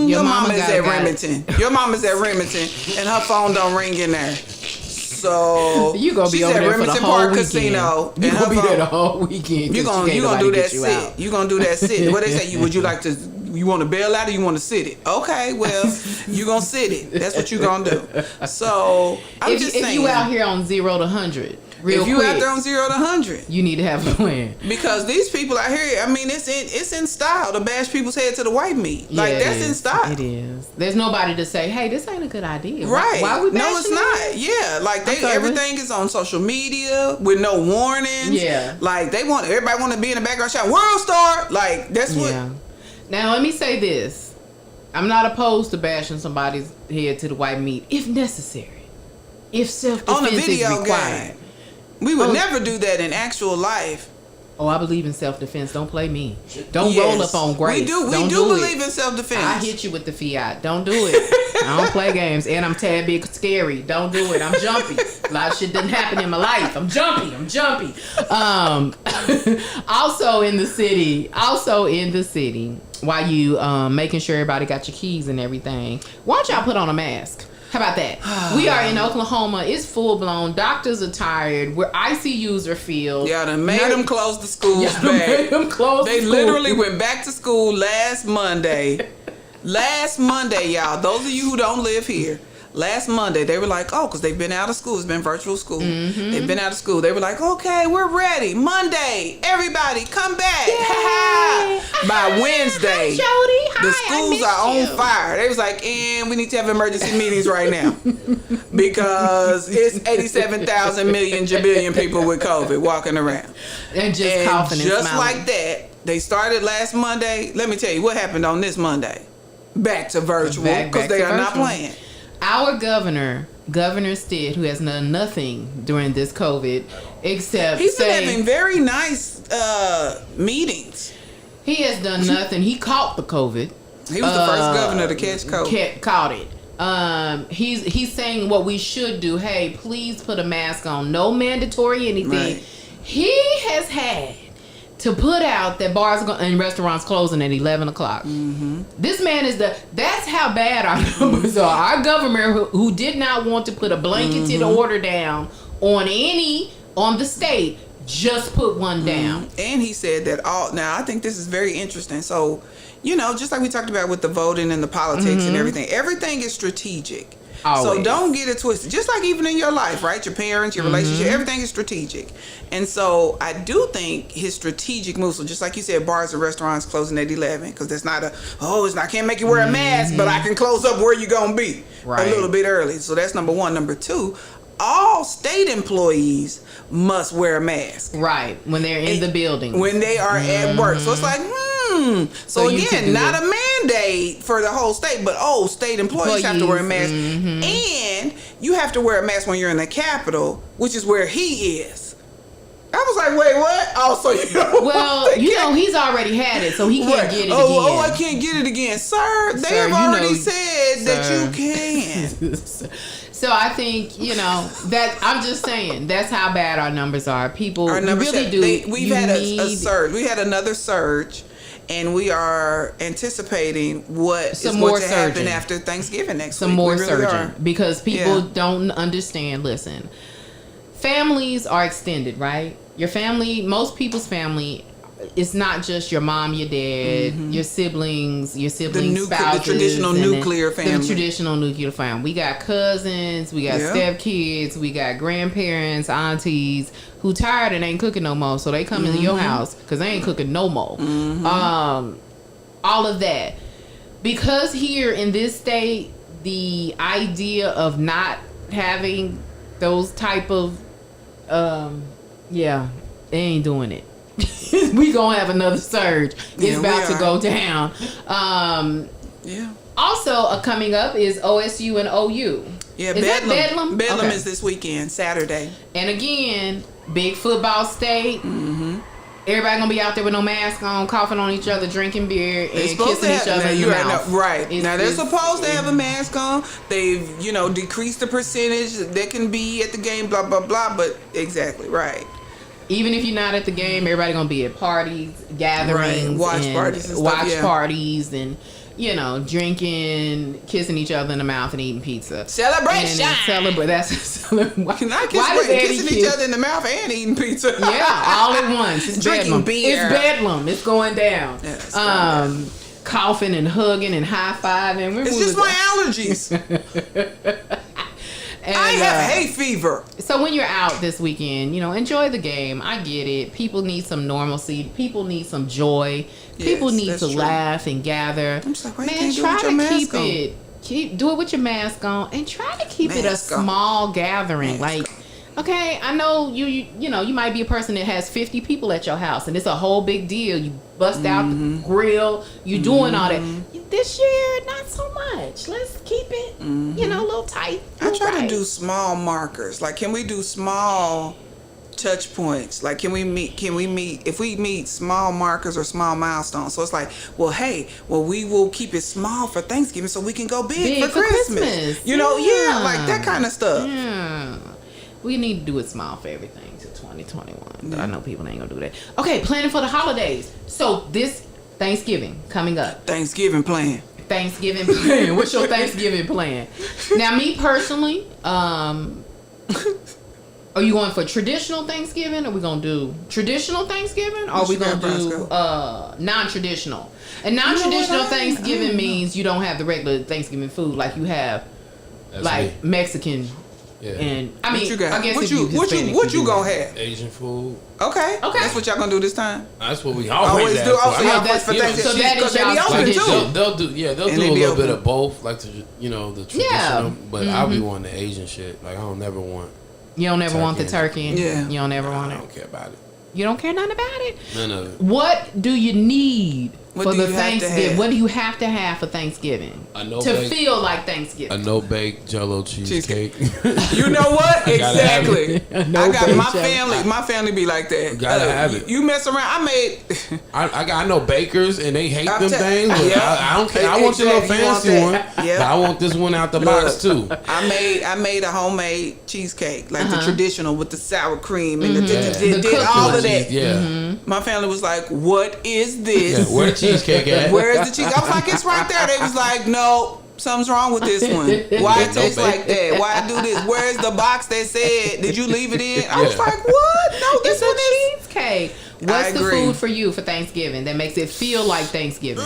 Your mama is at Remington. Your mama's at Remington, and her phone don't ring in there. So you gonna be over there for the whole Park weekend. Casino. You gonna be there the whole weekend. You gonna do that sit. You gonna do that sit. What they say? Would you like to? You want to bail out or you want to sit it? Okay, well, you gonna sit it. That's what you gonna do. So I'm just saying. If you out here on 0 to 100, if you out there on 0 to 100, you need to have a plan. Because these people out here, I mean, it's in style to bash people's head to the white meat. Like that's in style. It is. There's nobody to say, hey, this ain't a good idea. Right? Why we? No, it's not. Yeah, like everything is on social media with no warnings. Yeah. Like everybody want to be in the background shouting World Star. Like that's what. Yeah. Now let me say this: I'm not opposed to bashing somebody's head to the white meat if necessary, if self-defense on a video is required. game. We would never do that in actual life. Oh, I believe in self-defense. Don't play me. Don't roll up on Grace. We do believe in self-defense. I hit you with the fiat. Don't do it. I don't play games. And I'm tad bit scary. Don't do it. I'm jumpy. A lot of shit didn't happen in my life. I'm jumpy. Also in the city, while you making sure everybody got your keys and everything, why don't y'all put on a mask? How about that? We are in Oklahoma. It's full blown. Doctors are tired. Where ICUs are filled. Yeah, they made them close the schools back. They literally went back to school last Monday. Last Monday, y'all. Those of you who don't live here. Last Monday, they were like, oh, because they've been out of school. It's been virtual school. Mm-hmm. They've been out of school. They were like, okay, we're ready. Monday, everybody, come back. By Wednesday, the schools are on fire. They was like, and we need to have emergency meetings right now. Because it's 87,000 million jabillion people with COVID walking around. And just coughing and just smiling. like that, they started last Monday. Let me tell you what happened on this Monday. Back to virtual, because they are not playing. Our governor Stitt, who has done nothing during this COVID, except he's been having very nice meetings. He has done nothing. He caught the COVID. He was the first governor to catch COVID. Caught it. He's saying what we should do. Hey, please put a mask on. No mandatory anything. Right. He has had to put out that bars and restaurants closing at 11 o'clock. Mm-hmm. This man that's how bad our numbers are. Our governor who did not want to put a blanketed order down on the state, just put one down. And he said that now I think this is very interesting. So, just like we talked about with the voting and the politics and everything is strategic. Always. So don't get it twisted. Just like even in your life, right? Your parents, your relationship, everything is strategic. And so I do think his strategic moves, so just like you said, bars and restaurants closing at 11, because that's not I can't make you wear a mask, but I can close up where you're going to be a little bit early. So that's number one. Number two, all state employees must wear a mask. Right. When they're in the building. When they are at work. So it's like, So again, not a mandate for the whole state, but state employees have to wear a mask. And you have to wear a mask when you're in the Capitol, which is where he is. I was like, wait, what? Oh, so he's already had it, so he can't get it again. Oh, I can't get it again. Sir, they have already said that you can. So I think, that I'm just saying, that's how bad our numbers are. People really do. We've had a surge. We had another surge. And we are anticipating what is going to happen after Thanksgiving next week. Some more surging. Because people don't understand. Listen, families are extended, right? Your family, most people's family, it's not just your mom, your dad, your siblings, spouses. The traditional nuclear family. The traditional nuclear family. We got cousins, we got stepkids, we got grandparents, aunties who tired and ain't cooking no more. So they come into your house because they ain't cooking no more. All of that. Because here in this state, the idea of not having those type of, they ain't doing it. We gonna have another surge. It's about to go down. Also, coming up is OSU and OU. Yeah, is Bedlam. That Bedlam? Bedlam is this weekend, Saturday. And again, big football state. Everybody gonna be out there with no mask on, coughing on each other, drinking beer, and kissing each other in the mouth. Right. Now they're supposed to have a mask on. They've, decreased the percentage that can be at the game, blah, blah, blah. But exactly, right. Even if you're not at the game, everybody gonna be at parties, gatherings, watch parties, and drinking, kissing each other in the mouth, and eating pizza. Celebration. Why kissing each other in the mouth and eating pizza? Yeah, all at once. It's drinking beer. It's bedlam. It's going down. Yeah, coughing and hugging and high fiving. It's just my allergies. And, I have hay fever. So when you're out this weekend, enjoy the game. I get it. People need some normalcy. People need some joy. People need to laugh and gather. I'm just like, why man, try to do it with your mask on, and try to keep it a small gathering. Okay, I know you might be a person that has 50 people at your house, and it's a whole big deal. You bust out the grill, you doing all that. This year, not so much. Let's keep it, a little tight. I try to do small markers. Like, can we do small touch points. Like, can we meet if we meet small markers or small milestones? So it's like, well, hey, we will keep it small for Thanksgiving so we can go big for Christmas. You know, like that kind of stuff. Yeah. We need to do it small for everything to 2021. But I know people ain't gonna do that. Okay, planning for the holidays. So this Thanksgiving coming up. Thanksgiving plan. What's your Thanksgiving plan? Now, me personally, are you going for traditional Thanksgiving? Or are we gonna do traditional Thanksgiving? Or are we gonna do non-traditional? And non-traditional Thanksgiving means you don't have the regular Thanksgiving food like you have, like Mexican. Yeah. And I mean, I guess what you gonna have? Asian food. Okay. That's what y'all gonna do this time. That's what we always do. Also, for Thanksgiving. So that is y'all They'll do a little bit of both, like the traditional. Yeah. But I'll be wanting the Asian shit. Like I don't never want. You don't ever want the turkey. Yeah. You don't ever want it. I don't care about it. You don't care nothing about it? None of it. What do you need for the Thanksgiving? What do you have to have for Thanksgiving? To feel like Thanksgiving. A no-bake Jell-O cheesecake. You know what? Exactly. I got my family. My family be like that. Gotta have it. You mess around. I know bakers and they hate them things. But I don't care. I want your little fancy one. But I want this one out the box too. I made a homemade cheesecake, like the traditional with the sour cream and did all of that. Yeah. My family was like, "What is this? Where the cheesecake at? Where's the cheese?" I was like, "It's right there." They was like, "No, something's wrong with this one. Why it tastes like that? Why I do this? Where's the box that said? Did you leave it in?" I was like, "What? No, this one is cheesecake." What's the food for you for Thanksgiving that makes it feel like Thanksgiving?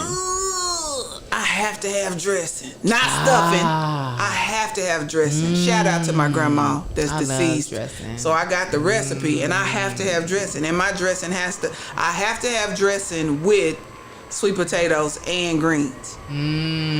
I have to have dressing, not stuffing. I have to have dressing. Shout out to my grandma that's deceased. So I got the recipe, and I have to have dressing. And my dressing I have to have dressing with sweet potatoes and greens.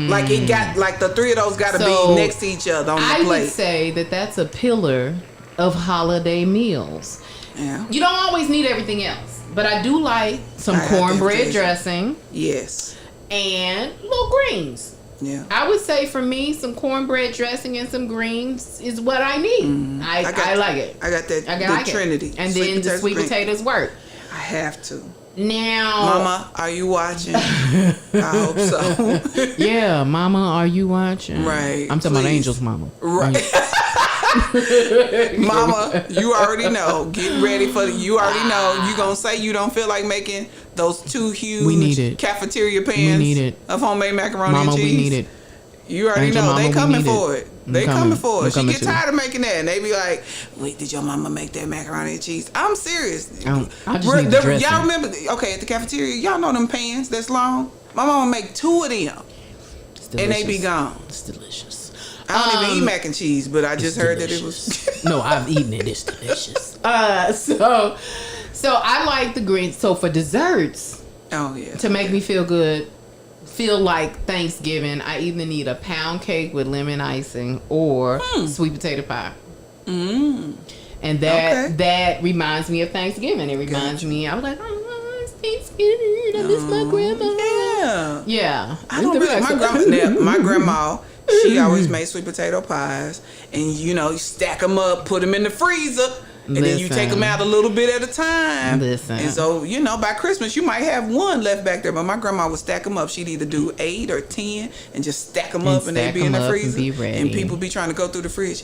Like it got, like the three of those got to be next to each other on the plate. I would say that that's a pillar of holiday meals. Yeah. You don't always need everything else, but I do like some cornbread dressing. Yes. And little greens. Yeah. I would say for me, some cornbread dressing and some greens is what I need. I like it. I got that. The Trinity. And then the sweet potatoes work. I have to. Now, Mama, are you watching? I hope so. Yeah, Mama, are you watching? Right. I'm talking about Angel's mama. Right. Mama, you already know. Get ready for you already know. You gonna say you don't feel like making those two huge cafeteria pans of homemade macaroni and cheese. Mama, we need it. You already know. They coming for it. They coming for it. She get tired of making that, and they be like, "Wait, did your mama make that macaroni and cheese?" I'm serious. I just need the dressing. Y'all remember? Okay, at the cafeteria, y'all know them pans that's long. My mama make 2 of them, and they be gone. It's delicious. I don't even eat mac and cheese, but I just heard that it was. No, I've eaten it. It's delicious. So I like the greens. So for desserts, to make me feel good, feel like Thanksgiving, I either need a pound cake with lemon icing or sweet potato pie. And that reminds me of Thanksgiving. It reminds me. I was like, oh, it's Thanksgiving. I miss my grandma. Yeah. I don't really. My grandma. She always made sweet potato pies, and you stack them up, put them in the freezer, and then you take them out a little bit at a time. And so by Christmas you might have one left back there, but my grandma would stack them up. She'd either do 8 or 10 and just stack them up, and they'd be in the freezer. And people be trying to go through the fridge.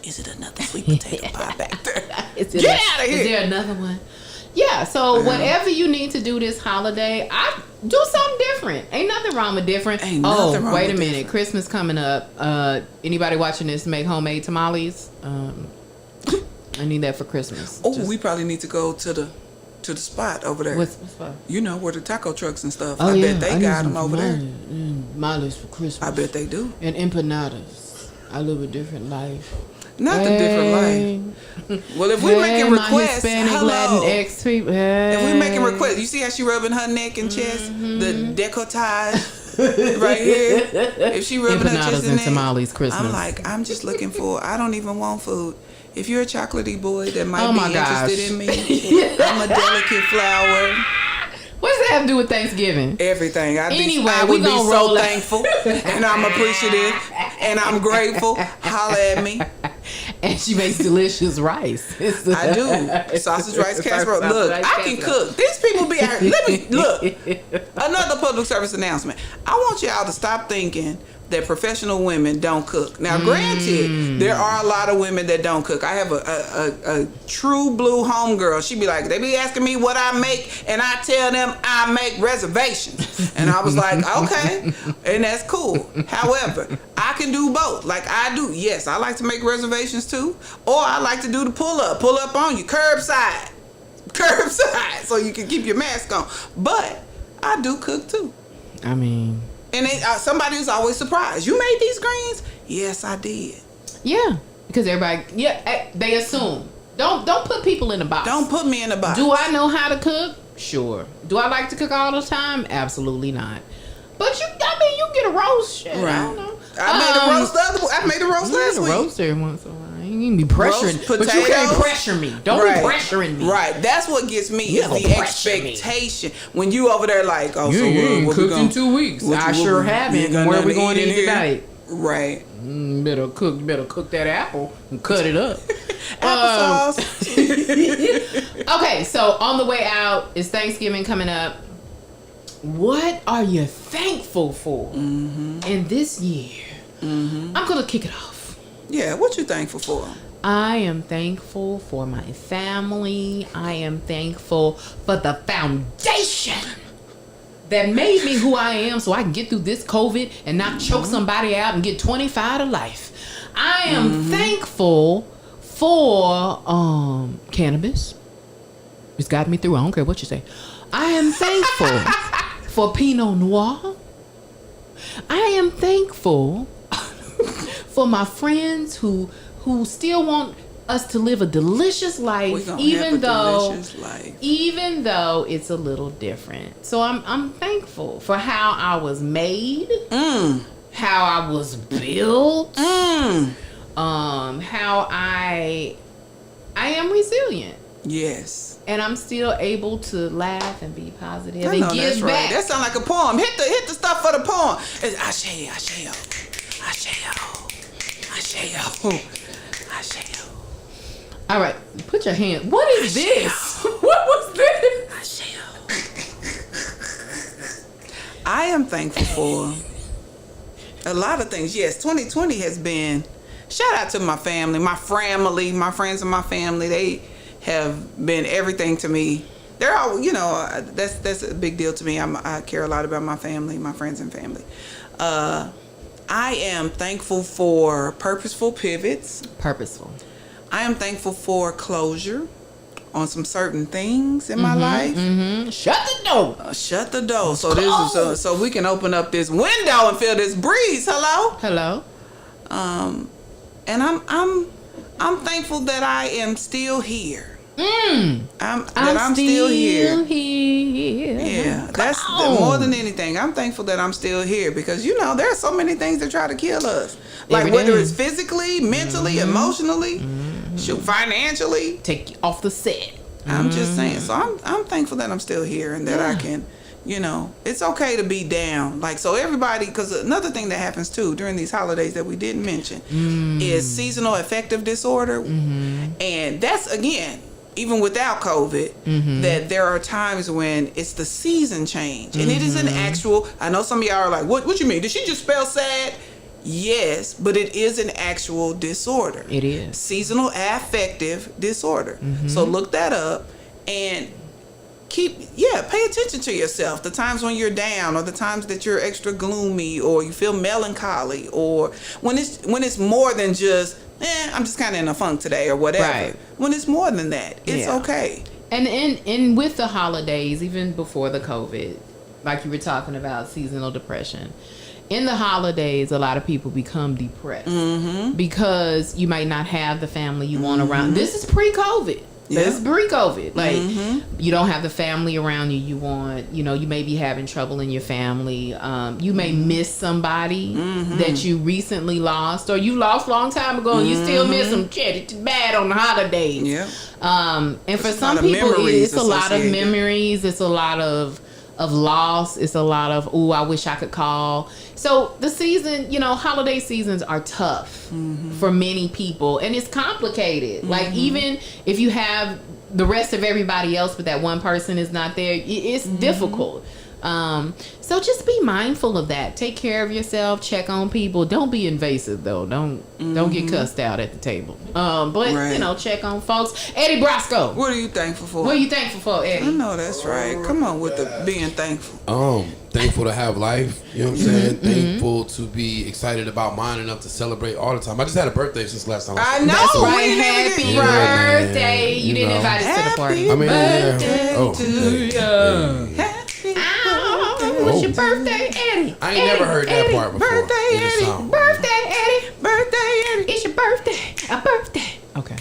Is it another sweet potato pie back there? Get out of here! Is there another one? Yeah, so whatever you need to do this holiday, I do something different. Ain't nothing wrong with different. Wait a minute. Different. Christmas coming up. Anybody watching this make homemade tamales? I need that for Christmas. We probably need to go to the spot over there. What spot? Where the taco trucks and stuff. I bet they got them over there. Tamales for Christmas. I bet they do. And empanadas. I live a different life. Not the different life. Well, if we making requests, if we making requests, you see how she rubbing her neck and chest, the decolletage right here. If she rubbing her chest and tamales Christmas. I'm like, I'm just looking for. I don't even want food. If you're a chocolatey boy that might be interested in me, I'm a delicate flower. What does that have to do with Thanksgiving? Everything. I would be so thankful, and I'm appreciative, and I'm grateful. Holla at me. And she makes delicious rice. I do. Sausage rice casserole. Look, I can cook. These people be out here. Let me look. Another public service announcement. I want y'all to stop thinking that professional women don't cook. Now, granted, there are a lot of women that don't cook. I have a true blue homegirl. She be like, they be asking me what I make, and I tell them I make reservations. And I was like, okay, and that's cool. However, I can do both. Like I do. Yes, I like to make reservations too, or I like to do the pull up on you, curbside, so you can keep your mask on. But I do cook too. I mean. And somebody was always surprised. You made these greens? Yes, I did. Yeah, because everybody, they assume. Don't put people in a box. Don't put me in a box. Do I know how to cook? Sure. Do I like to cook all the time? Absolutely not. But you get a roast. Shit, right. I don't know. I made a roast last week. Roast every once in a while. You can be pressuring, but you can't pressure me. Don't be pressuring me. Right, that's what gets me is the expectation. When you over there like, oh, you so ain't cooked in 2 weeks. I sure haven't. Where are we going to eat tonight? Right. Better cook that apple and cut it up. Applesauce. Okay, so on the way out is Thanksgiving coming up. What are you thankful for in this year? I'm gonna kick it off. Yeah, what you thankful for? I am thankful for my family. I am thankful for the foundation that made me who I am so I can get through this COVID and not choke somebody out and get 25 to life. I am thankful for cannabis. It's got me through. I don't care what you say. I am thankful for Pinot Noir. I am thankful for my friends who still want us to live a delicious life, even though it's a little different. So I'm thankful for how I was made, how I was built, how I am resilient. Yes. And I'm still able to laugh and be positive and give that's back. Right. That sounds like a poem. Hit the stuff for the poem. It's Ashe. All right, put your hand. What is this? What was this? I am thankful for a lot of things. Yes, 2020 has been. Shout out to my family, my friends and my family. They have been everything to me. They're all, that's a big deal to me. I care a lot about my family, my friends and family. I am thankful for purposeful pivots. I am thankful for closure on some certain things in my life. Shut the door. Shut the door. So we can open up this window and feel this breeze. Hello. And I'm thankful that I am still here. I'm still here. Yeah, that's more than anything. I'm thankful that I'm still here because there are so many things that try to kill us. Like whether it's physically, mentally, emotionally, financially. Take you off the set. I'm just saying. So I'm thankful that I'm still here and that I can. It's okay to be down. Like, so everybody, because another thing that happens too during these holidays that we didn't mention is seasonal affective disorder. And that's, again, even without COVID, that there are times when it's the season change. And it is an actual, I know some of y'all are like, what you mean? Did she just spell sad? Yes, but it is an actual disorder. It is. Seasonal affective disorder. So look that up and pay attention to yourself. The times when you're down, or the times that you're extra gloomy, or you feel melancholy, or when it's more than just, I'm just kind of in a funk today, or whatever. Right. When it's more than that, it's okay. And with the holidays, even before the COVID, like you were talking about seasonal depression, in the holidays, a lot of people become depressed because you might not have the family you want around. This is pre-COVID. That's pre-COVID. Like, you don't have the family around you you want. You may be having trouble in your family. You may miss somebody that you recently lost, or you lost a long time ago and you still miss them. Shit, it's bad on the holidays. And for some people, it's a lot of memories. It's a lot of of loss. It's a lot of, ooh, I wish I could call. So the season, holiday seasons are tough for many people, and it's complicated. Like, even if you have the rest of everybody else, but that one person is not there, it's difficult. So just be mindful of that. Take care of yourself. Check on people. Don't be invasive though. Don't get cussed out at the table. But check on folks. Eddie Brasco. What are you thankful for? What are you thankful for, Eddie? I know that's right. Come on with the being thankful. Thankful to have life. You know what I'm saying? Thankful to be excited about mine enough to celebrate all the time. I just had a birthday since last time. I know. That's right. We Happy birthday. You didn't invite us to the party. Birthday to you. What's your birthday, Eddie? I ain't never heard that part before. Birthday, Eddie. Birthday, Eddie. Birthday, Eddie. It's your birthday. A birthday. Okay.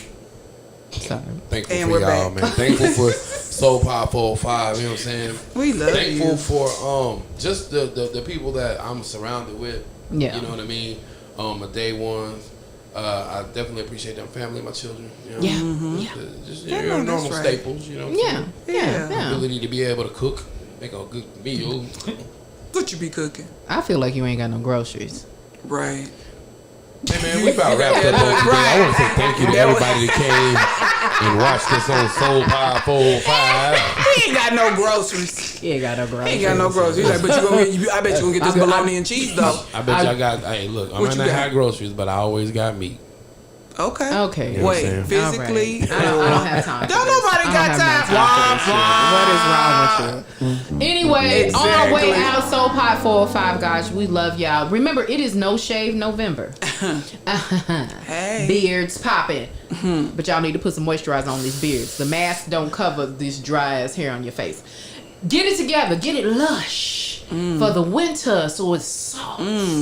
Sorry. Thankful And for we're y'all, back. man. Thankful for Soul Pop 405. You know what I'm saying? We love Thankful you. for just the people that I'm surrounded with. Yeah. You know what I mean? My day ones. I definitely appreciate them family, my children. You know? Yeah. Just Yeah, your no, normal that's right. staples. You know what I'm saying? Yeah. Ability to be able to cook, make a good meal. What you be cooking? I feel like you ain't got no groceries. Right. Hey man, we about wrapped up on today. I want to say thank you to everybody that came and watched us on Soul Pop 405. He ain't got no groceries. He ain't got no groceries. He ain't got no groceries. He's like, but I bet you gonna get this bologna and cheese though. I bet y'all got. Hey, look, I What might you not got? have groceries, but I always got meat. Okay. Okay. You know what I'm Wait, saying? physically. I don't have time. Don't nobody got time. What is wrong with you? Anyway, on our way out, Soul Pot 405, guys, we love y'all. Remember, it is No Shave November. Hey. Beards popping. But y'all need to put some moisturizer on these beards. The mask don't cover this dry ass hair on your face. Get it together. Get it lush for the winter so it's soft.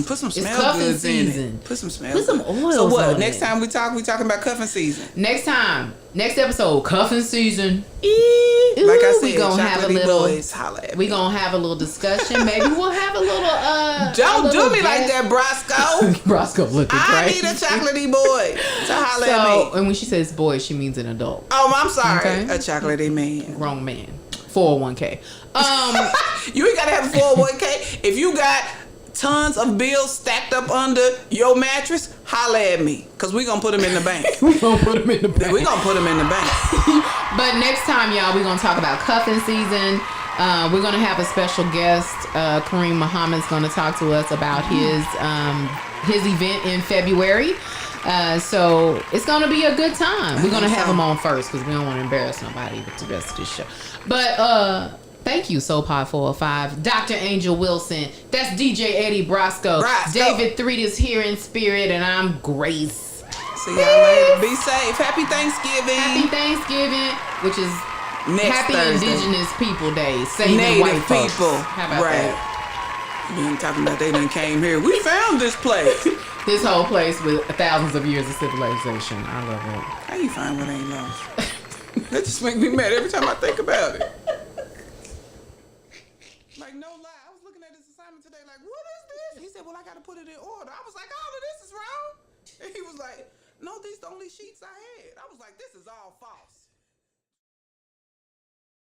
Put some It's smell cuffing goods in season. it. Put some smell. Put some goods. oils So what? on Next it. time we talking about cuffing season. Next episode, cuffing season. Like I said, we gonna have a chocolatey little. boys, holla at me. We gonna have a little discussion. Maybe we'll have a little. Don't do me like that, Brasco. Roscoe looking I crazy. need a chocolatey boy to holla at So, me. and when she says boy, she means an adult, Oh, I'm sorry. Okay. A chocolatey man. grown man, 401k. You ain't gotta have a 401k. If you got tons of bills stacked up under your mattress, holla at me. Cause we gonna put them in the bank. We gonna put them in the bank. We gonna put them in the bank. But next time, y'all, we're gonna talk about cuffing season. We're gonna have a special guest. Kareem Muhammad's gonna talk to us about his event in February. So it's gonna be a good time. We're gonna have him on first because we don't want to embarrass nobody with the rest of this show. But thank you, Soul Pod 405, Dr. Angel Wilson. That's DJ Eddie Brasco. David Threed is here in spirit, and I'm Grace. See y'all later. Be safe. Happy Thanksgiving. Happy Thanksgiving, which is Next Happy Thursday. Indigenous People Day. Saving Native white folks. people. How about Right. that? You ain't talking about they done came here. We found this place. This whole place with thousands of years of civilization. I love it. How you find what ain't lost? That just make me mad every time I think about it. Like, no lie. I was looking at this assignment today like, what is this? He said, well, I got to put it in order. I was like, all of this is wrong. And he was like, no, these the only sheets I had. I was like, this is all false.